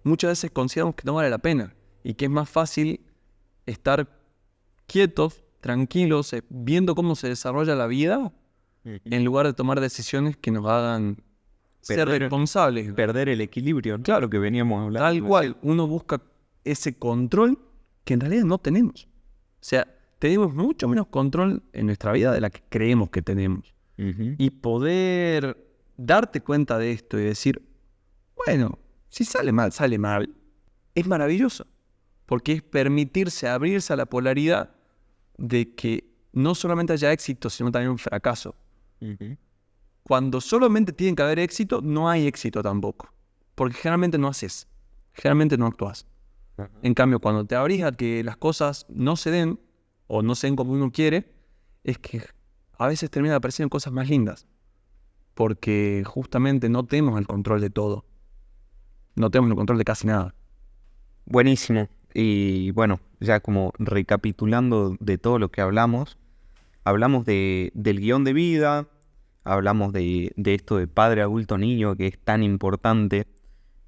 B: muchas veces consideramos que no vale la pena, y que es más fácil estar quietos, tranquilos, viendo cómo se desarrolla la vida, en lugar de tomar decisiones que nos hagan ser responsables.
A: Perder el equilibrio, ¿no? Claro, que veníamos hablando.
B: Tal cual, uno busca ese control que en realidad no tenemos. O sea, tenemos mucho menos control en nuestra vida de la que creemos que tenemos. Y poder darte cuenta de esto y decir, bueno, si sale mal, es maravilloso. Porque es permitirse abrirse a la polaridad de que no solamente haya éxito, sino también un fracaso. Cuando solamente tiene que haber éxito, no hay éxito tampoco. Porque generalmente no haces, generalmente no actúas. En cambio, cuando te abrís a que las cosas no se den, o no se den como uno quiere, es que a veces terminan apareciendo cosas más lindas. Porque justamente no tenemos el control de todo. No tenemos el control de casi nada.
A: Buenísimo. Y bueno, ya como recapitulando de todo lo que hablamos del guión de vida, hablamos de esto de padre, adulto, niño, que es tan importante.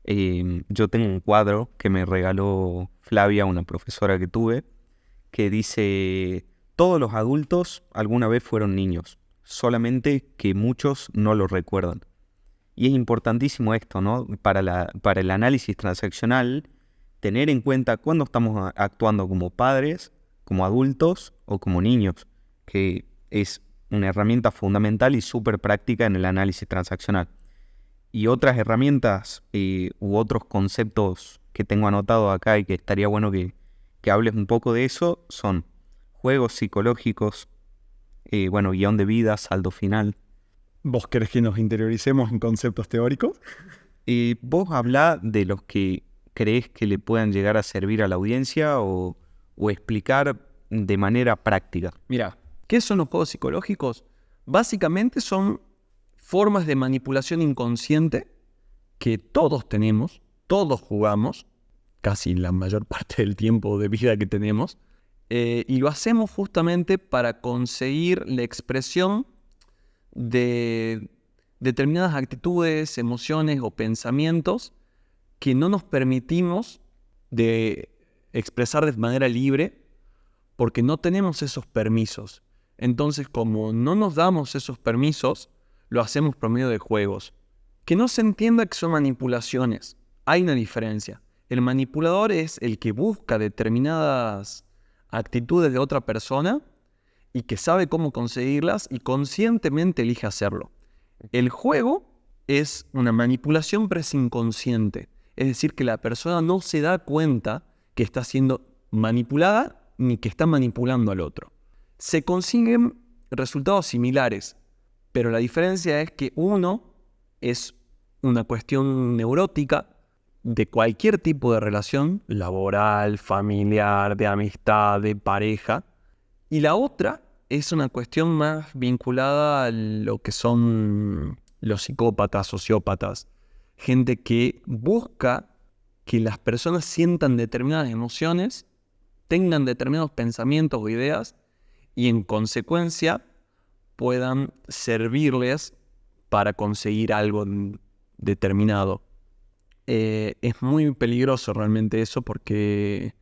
A: Yo tengo un cuadro que me regaló Flavia, una profesora que tuve, que dice: todos los adultos alguna vez fueron niños, solamente que muchos no lo recuerdan. Y es importantísimo esto, ¿no? Para el análisis transaccional, tener en cuenta cuándo estamos actuando como padres, como adultos o como niños, que es una herramienta fundamental y súper práctica en el análisis transaccional. Y otras herramientas u otros conceptos que tengo anotado acá y que estaría bueno que hables un poco de eso son juegos psicológicos, guión de vida, saldo final.
B: ¿Vos querés que nos interioricemos en conceptos teóricos?
A: Vos hablá de los que crees que le puedan llegar a servir a la audiencia o explicar de manera práctica.
B: Mira, ¿qué son los juegos psicológicos? Básicamente son formas de manipulación inconsciente que todos tenemos, todos jugamos, casi la mayor parte del tiempo de vida que tenemos, y lo hacemos justamente para conseguir la expresión de determinadas actitudes, emociones o pensamientos que no nos permitimos de expresar de manera libre porque no tenemos esos permisos. Entonces, como no nos damos esos permisos, lo hacemos por medio de juegos. Que no se entienda que son manipulaciones. Hay una diferencia. El manipulador es el que busca determinadas actitudes de otra persona y que sabe cómo conseguirlas y conscientemente elige hacerlo. El juego es una manipulación pero es inconsciente. Es decir, que la persona no se da cuenta que está siendo manipulada ni que está manipulando al otro. Se consiguen resultados similares, pero la diferencia es que uno es una cuestión neurótica de cualquier tipo de relación, laboral, familiar, de amistad, de pareja, y la otra es una cuestión más vinculada a lo que son los psicópatas, sociópatas, gente que busca que las personas sientan determinadas emociones, tengan determinados pensamientos o ideas y en consecuencia puedan servirles para conseguir algo determinado. Es muy peligroso realmente eso porque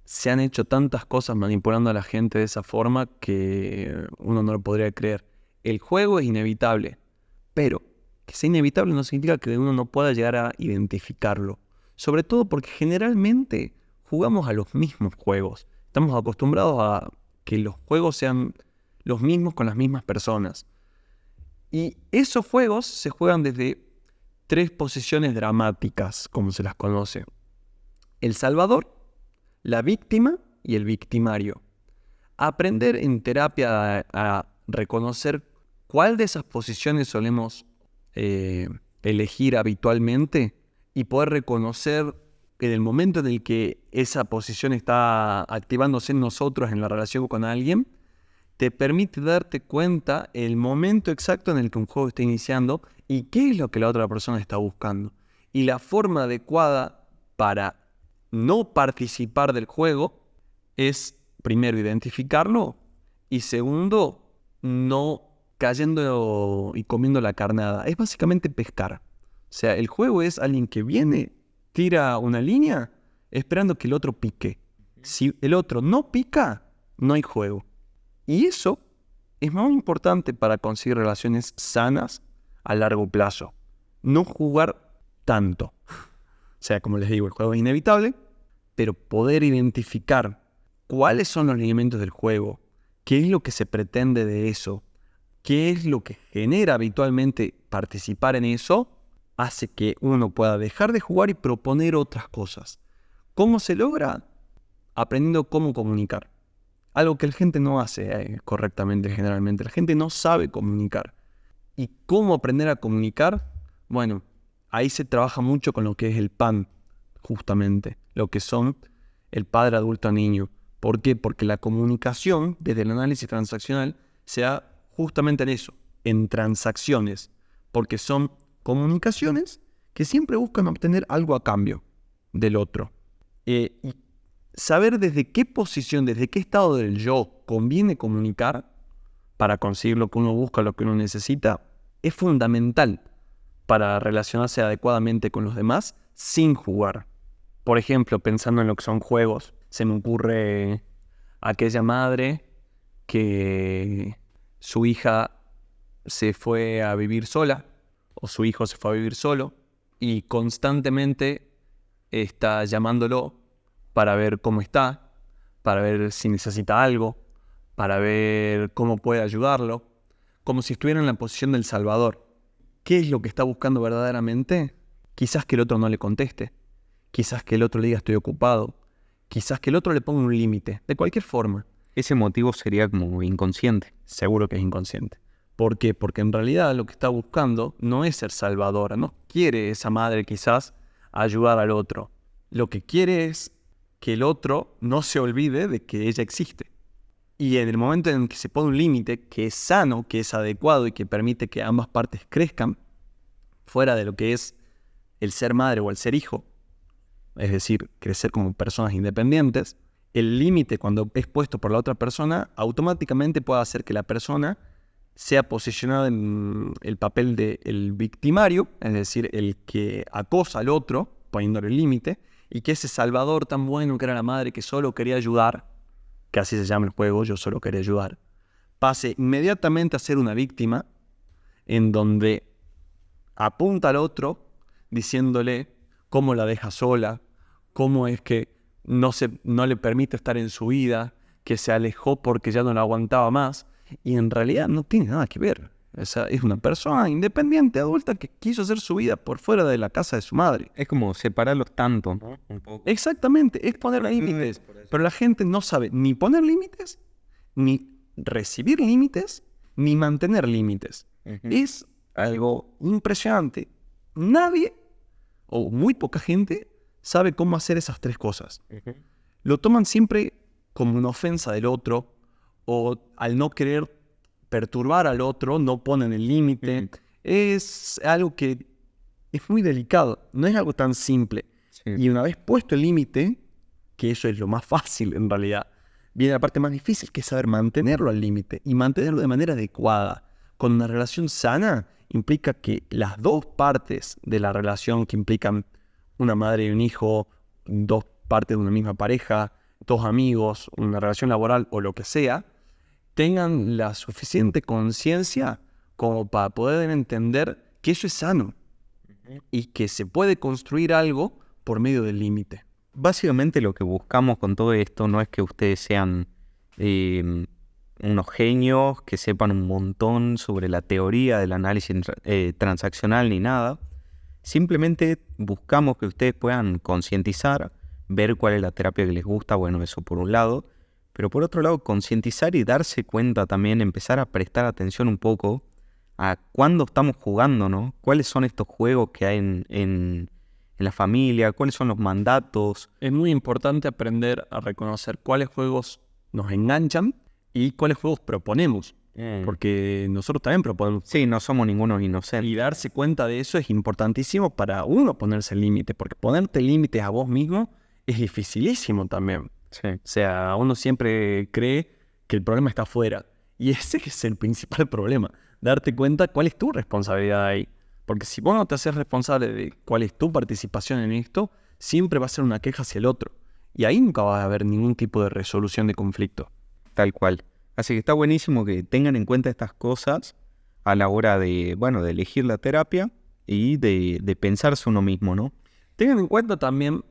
B: se han hecho tantas cosas manipulando a la gente de esa forma que uno no lo podría creer. El juego es inevitable, pero que sea inevitable no significa que uno no pueda llegar a identificarlo. Sobre todo porque generalmente jugamos a los mismos juegos. Estamos acostumbrados a que los juegos sean los mismos con las mismas personas. Y esos juegos se juegan desde 3 posiciones dramáticas, como se las conoce: el salvador, la víctima y el victimario. Aprender en terapia a reconocer cuál de esas posiciones solemos elegir habitualmente y poder reconocer en el momento en el que esa posición está activándose en nosotros en la relación con alguien, te permite darte cuenta el momento exacto en el que un juego está iniciando y qué es lo que la otra persona está buscando. Y la forma adecuada para no participar del juego es, primero, identificarlo y segundo, no cayendo y comiendo la carnada. Es básicamente pescar. O sea, el juego es alguien que viene, tira una línea esperando que el otro pique. Si el otro no pica, no hay juego. Y eso es muy importante para conseguir relaciones sanas a largo plazo. No jugar tanto. O sea, como les digo, el juego es inevitable, pero poder identificar cuáles son los lineamientos del juego, qué es lo que se pretende de eso, qué es lo que genera habitualmente participar en eso, hace que uno pueda dejar de jugar y proponer otras cosas. ¿Cómo se logra? Aprendiendo cómo comunicar. Algo que la gente no hace correctamente generalmente. La gente no sabe comunicar. ¿Y cómo aprender a comunicar? Bueno, ahí se trabaja mucho con lo que es el PAN, justamente. Lo que son el padre, adulto, niño. ¿Por qué? Porque la comunicación, desde el análisis transaccional, se da justamente en eso, en transacciones. Porque son comunicaciones que siempre buscan obtener algo a cambio del otro. Y saber desde qué posición, desde qué estado del yo conviene comunicar para conseguir lo que uno busca, lo que uno necesita, es fundamental para relacionarse adecuadamente con los demás sin jugar. Por ejemplo, pensando en lo que son juegos, se me ocurre aquella madre que su hija se fue a vivir sola o su hijo se fue a vivir solo y constantemente está llamándolo para ver cómo está, para ver si necesita algo, para ver cómo puede ayudarlo, como si estuviera en la posición del salvador. ¿Qué es lo que está buscando verdaderamente? Quizás que el otro no le conteste, quizás que el otro le diga estoy ocupado, quizás que el otro le ponga un límite, de cualquier forma.
A: Ese motivo sería como inconsciente.
B: Seguro que es inconsciente. ¿Por qué? Porque en realidad lo que está buscando no es ser salvadora, no quiere esa madre quizás ayudar al otro. Lo que quiere es que el otro no se olvide de que ella existe. Y en el momento en que se pone un límite que es sano, que es adecuado y que permite que ambas partes crezcan fuera de lo que es el ser madre o el ser hijo, es decir, crecer como personas independientes, el límite cuando es puesto por la otra persona automáticamente puede hacer que la persona sea posicionada en el papel del victimario, es decir, el que acosa al otro poniéndole el límite, y que ese salvador tan bueno que era la madre que solo quería ayudar, que así se llama el juego, yo solo quería ayudar, pase inmediatamente a ser una víctima en donde apunta al otro diciéndole cómo la deja sola, cómo es que no le permite estar en su vida, que se alejó porque ya no la aguantaba más, y en realidad no tiene nada que ver. O sea, es una persona independiente, adulta, que quiso hacer su vida por fuera de la casa de su madre.
A: Es como separarlos tanto, ¿no? Un poco.
B: Exactamente, es poner límites. Pero la gente no sabe ni poner límites, ni recibir límites, ni mantener límites. Es algo impresionante. Nadie, o muy poca gente, sabe cómo hacer esas tres cosas. Lo toman siempre como una ofensa del otro, o al no querer perturbar al otro, no ponen el límite. Es algo que es muy delicado, no es algo tan simple.
A: Sí.
B: Y una vez puesto el límite, que eso es lo más fácil en realidad, viene la parte más difícil, que es saber mantenerlo al límite y mantenerlo de manera adecuada. Con una relación sana implica que las dos partes de la relación, que implican una madre y un hijo, dos partes de una misma pareja, dos amigos, una relación laboral o lo que sea, tengan la suficiente conciencia como para poder entender que eso es sano y que se puede construir algo por medio del límite.
A: Básicamente lo que buscamos con todo esto no es que ustedes sean unos genios que sepan un montón sobre la teoría del análisis transaccional ni nada. Simplemente buscamos que ustedes puedan concientizar, ver cuál es la terapia que les gusta, bueno, eso por un lado, pero por otro lado concientizar y darse cuenta también, empezar a prestar atención un poco a cuándo estamos jugando, ¿no? ¿Cuáles son estos juegos que hay en la familia? ¿Cuáles son los mandatos?
B: Es muy importante aprender a reconocer cuáles juegos nos enganchan y cuáles juegos proponemos. Porque nosotros también proponemos.
A: Sí, no somos ningunos inocentes.
B: Y darse cuenta de eso es importantísimo para uno ponerse el límite, porque ponerte límites a vos mismo es dificilísimo también.
A: Sí.
B: O sea, uno siempre cree que el problema está afuera. Y ese es el principal problema. Darte cuenta cuál es tu responsabilidad ahí. Porque si vos no te haces responsable de cuál es tu participación en esto, siempre va a ser una queja hacia el otro. Y ahí nunca va a haber ningún tipo de resolución de conflicto.
A: Tal cual. Así que está buenísimo que tengan en cuenta estas cosas a la hora de, bueno, de elegir la terapia y de pensarse uno mismo, ¿no?
B: Tengan en cuenta también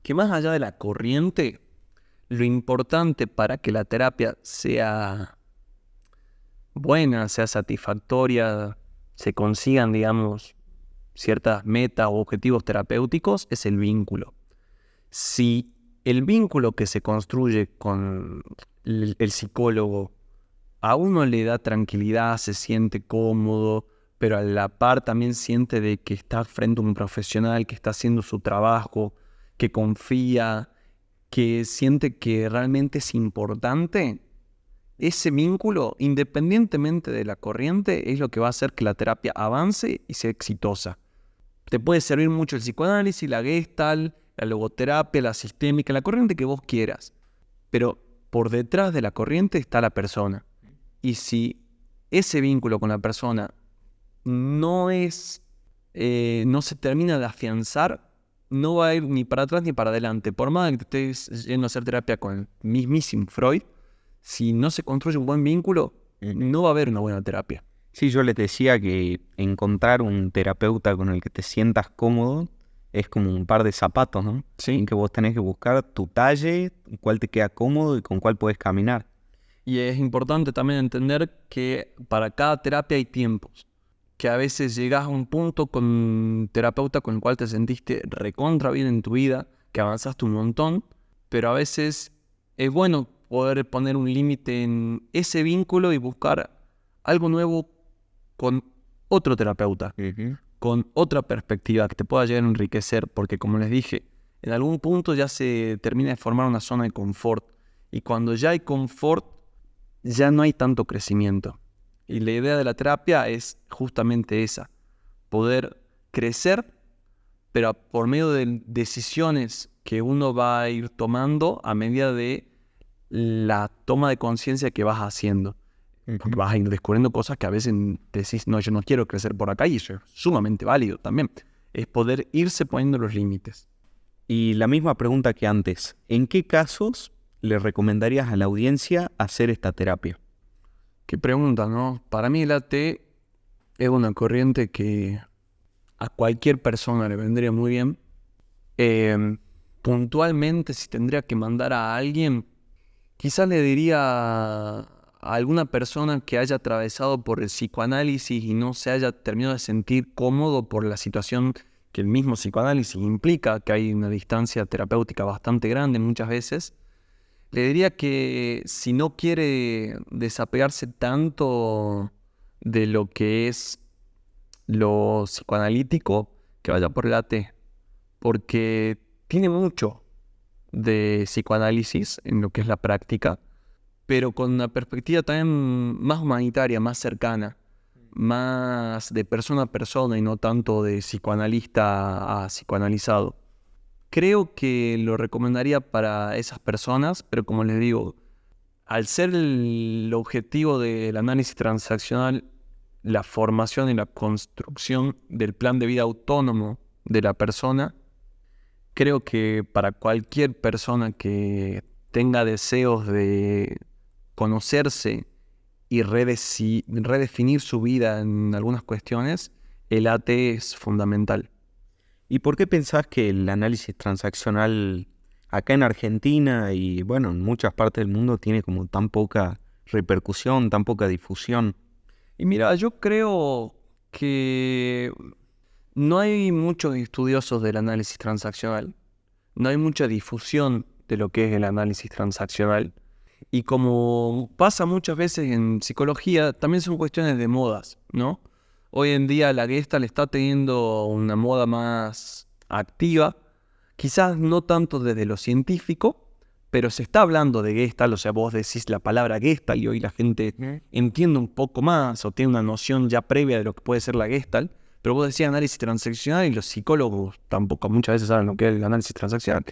B: que más allá de la corriente, lo importante para que la terapia sea buena, sea satisfactoria, se consigan, digamos, ciertas metas o objetivos terapéuticos, es el vínculo. Si el vínculo que se construye con el psicólogo a uno le da tranquilidad, se siente cómodo, pero a la par también siente de que está frente a un profesional que está haciendo su trabajo, que confía, que siente que realmente es importante, ese vínculo, independientemente de la corriente, es lo que va a hacer que la terapia avance y sea exitosa. Te puede servir mucho el psicoanálisis, la Gestalt, la logoterapia, la sistémica, la corriente que vos quieras. Pero por detrás de la corriente está la persona. Y si ese vínculo con la persona no se termina de afianzar, no va a ir ni para atrás ni para adelante. Por más que te estés yendo a hacer terapia con el mismísimo Freud, si no se construye un buen vínculo, no va a haber una buena terapia.
A: Sí, yo les decía que encontrar un terapeuta con el que te sientas cómodo es como un par de zapatos, ¿no?
B: Sí.
A: En que vos tenés que buscar tu talle, cuál te queda cómodo y con cuál puedes caminar.
B: Y es importante también entender que para cada terapia hay tiempos. Que a veces llegás a un punto con un terapeuta con el cual te sentiste recontra bien en tu vida, que avanzaste un montón, pero a veces es bueno poder poner un límite en ese vínculo y buscar algo nuevo con otro terapeuta, con otra perspectiva que te pueda llegar a enriquecer, porque como les dije, en algún punto ya se termina de formar una zona de confort, y cuando ya hay confort, ya no hay tanto crecimiento. Y la idea de la terapia es justamente esa, poder crecer, pero por medio de decisiones que uno va a ir tomando a medida de la toma de conciencia que vas haciendo. Porque vas a ir descubriendo cosas que a veces decís, no, yo no quiero crecer por acá, y eso es sumamente válido también. Es poder irse poniendo los límites.
A: Y la misma pregunta que antes, ¿en qué casos le recomendarías a la audiencia hacer esta terapia?
B: Qué pregunta, ¿no? Para mí el AT es una corriente que a cualquier persona le vendría muy bien. Puntualmente, si tendría que mandar a alguien, quizás le diría a alguna persona que haya atravesado por el psicoanálisis y no se haya terminado de sentir cómodo por la situación que el mismo psicoanálisis implica, que hay una distancia terapéutica bastante grande muchas veces, le diría que si no quiere desapegarse tanto de lo que es lo psicoanalítico, que vaya por el AT, porque tiene mucho de psicoanálisis en lo que es la práctica, pero con una perspectiva también más humanitaria, más cercana, más de persona a persona y no tanto de psicoanalista a psicoanalizado. Creo que lo recomendaría para esas personas, pero como les digo, al ser el objetivo del análisis transaccional la formación y la construcción del plan de vida autónomo de la persona, creo que para cualquier persona que tenga deseos de conocerse y redefinir su vida en algunas cuestiones, el AT es fundamental.
A: ¿Y por qué pensás que el análisis transaccional acá en Argentina y bueno, en muchas partes del mundo tiene como tan poca repercusión, tan poca difusión?
B: Y mira, yo creo que no hay muchos estudiosos del análisis transaccional, no hay mucha difusión de lo que es el análisis transaccional. Y como pasa muchas veces en psicología, también son cuestiones de modas, ¿no? Hoy en día la Gestalt está teniendo una moda más activa, quizás no tanto desde lo científico, pero se está hablando de Gestalt, o sea, vos decís la palabra Gestalt y hoy la gente entiende un poco más o tiene una noción ya previa de lo que puede ser la Gestalt, pero vos decís análisis transaccional y los psicólogos tampoco muchas veces saben lo que es el análisis transaccional.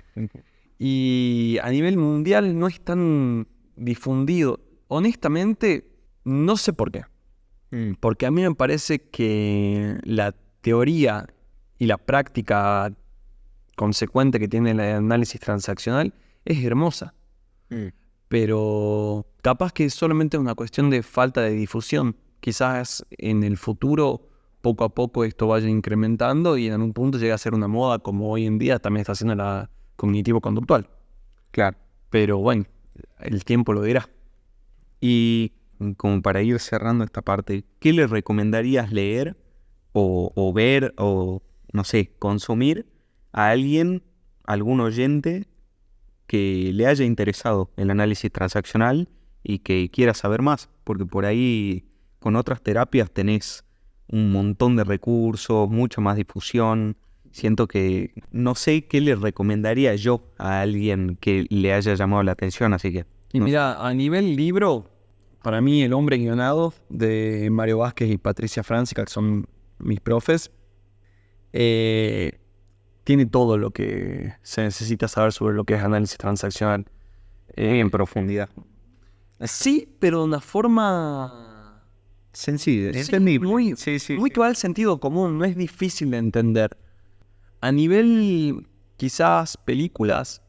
B: Y a nivel mundial no es tan difundido. Honestamente, no sé por qué. Porque a mí me parece que la teoría y la práctica consecuente que tiene el análisis transaccional es hermosa. Pero capaz que solamente es una cuestión de falta de difusión. Quizás en el futuro, poco a poco, esto vaya incrementando y en algún punto llegue a ser una moda, como hoy en día también está haciendo la cognitivo-conductual.
A: Claro.
B: Pero bueno, el tiempo lo dirá.
A: Y como para ir cerrando esta parte, ¿qué le recomendarías leer o ver o, no sé, consumir a alguien, algún oyente que le haya interesado el análisis transaccional y que quiera saber más? Porque por ahí con otras terapias tenés un montón de recursos, mucha más difusión. Siento que no sé qué le recomendaría yo a alguien que le haya llamado la atención, así que...
B: Y mira, a nivel libro, para mí El hombre guionado de Mario Vázquez y Patricia Francica, que son mis profes, tiene todo lo que se necesita saber sobre lo que es análisis transaccional.
A: en profundidad.
B: Sí, pero de una forma
A: Sencilla,
B: sí,
A: entendible.
B: muy que va al sentido común, no es difícil de entender. A nivel, quizás, películas,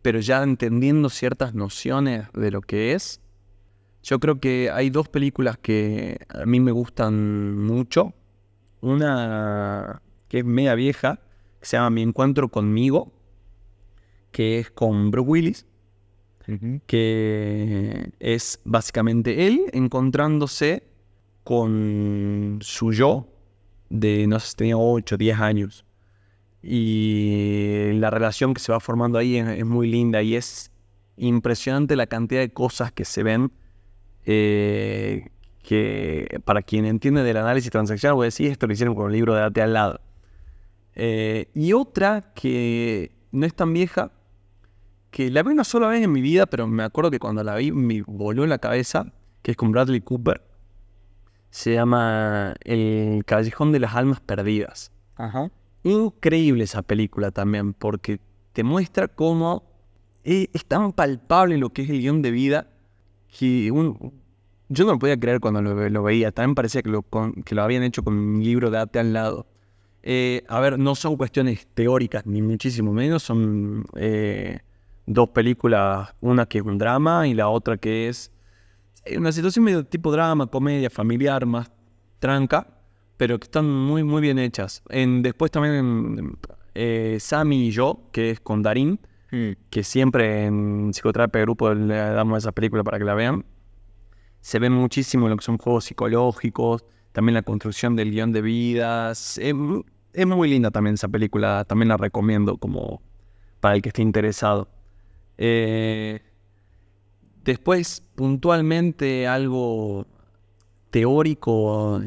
B: pero ya entendiendo ciertas nociones de lo que es, yo creo que hay dos películas que a mí me gustan mucho. Una que es media vieja, que se llama Mi encuentro conmigo, que es con Bruce Willis, que es básicamente él encontrándose con su yo de, no sé, si tenía 8 o 10 años. Y la relación que se va formando ahí es muy linda y es impresionante la cantidad de cosas que se ven, que para quien entiende del análisis transaccional, voy a decir, esto lo hicieron con el libro de Date al lado. Y otra que no es tan vieja, que la vi una sola vez en mi vida, pero me acuerdo que cuando la vi me voló en la cabeza, que es con Bradley Cooper. Se llama El Callejón de las Almas Perdidas.
A: Ajá.
B: Increíble esa película también, porque te muestra cómo es tan palpable lo que es el guión de vida que yo no lo podía creer cuando lo veía. También parecía que lo habían hecho con un libro de Date al lado. A ver, no son cuestiones teóricas, ni muchísimo menos. Son dos películas, una que es un drama y la otra que es una situación medio tipo drama, comedia, familiar, más tranca, pero que están muy, muy bien hechas. Después también Sammy y yo, que es con Darín, que siempre en psicoterapia de grupo le damos esa película para que la vean. se ve muchísimo lo que son juegos psicológicos, también la construcción del guión de vidas. Es muy linda también esa película, también la recomiendo como para el que esté interesado. Después, puntualmente, algo teórico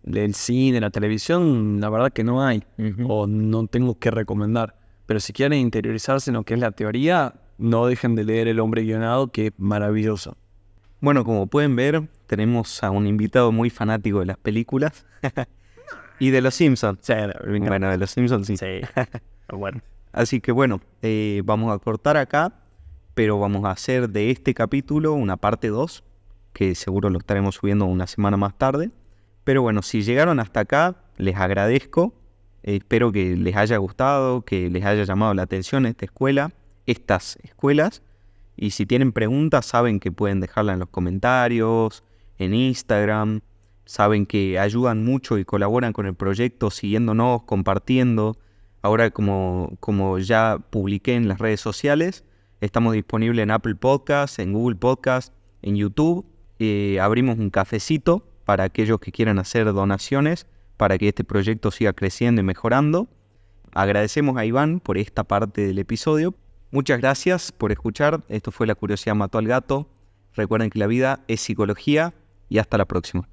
B: del cine, la televisión, la verdad que no hay, o no tengo que recomendar. Pero si quieren interiorizarse en lo que es la teoría, no dejen de leer El hombre guionado, que es maravilloso.
A: Bueno, como pueden ver, tenemos a un invitado muy fanático de las películas y de los Simpsons.
B: Sí,
A: Bueno, de los Simpsons sí.
B: sí. Bueno.
A: Así que bueno, vamos a cortar acá, pero vamos a hacer de este capítulo una parte 2, que seguro lo estaremos subiendo una semana más tarde. Pero bueno, si llegaron hasta acá, les agradezco. Espero que les haya gustado, que les haya llamado la atención estas escuelas. Y si tienen preguntas, saben que pueden dejarla en los comentarios, en Instagram. Saben que ayudan mucho y colaboran con el proyecto, siguiéndonos, compartiendo. Ahora, como ya publiqué en las redes sociales, estamos disponibles en Apple Podcasts, en Google Podcasts, en YouTube. Abrimos un cafecito para aquellos que quieran hacer donaciones, para que este proyecto siga creciendo y mejorando. Agradecemos a Iván por esta parte del episodio. Muchas gracias por escuchar. Esto fue La Curiosidad Mató al Gato. Recuerden que la vida es psicología y hasta la próxima.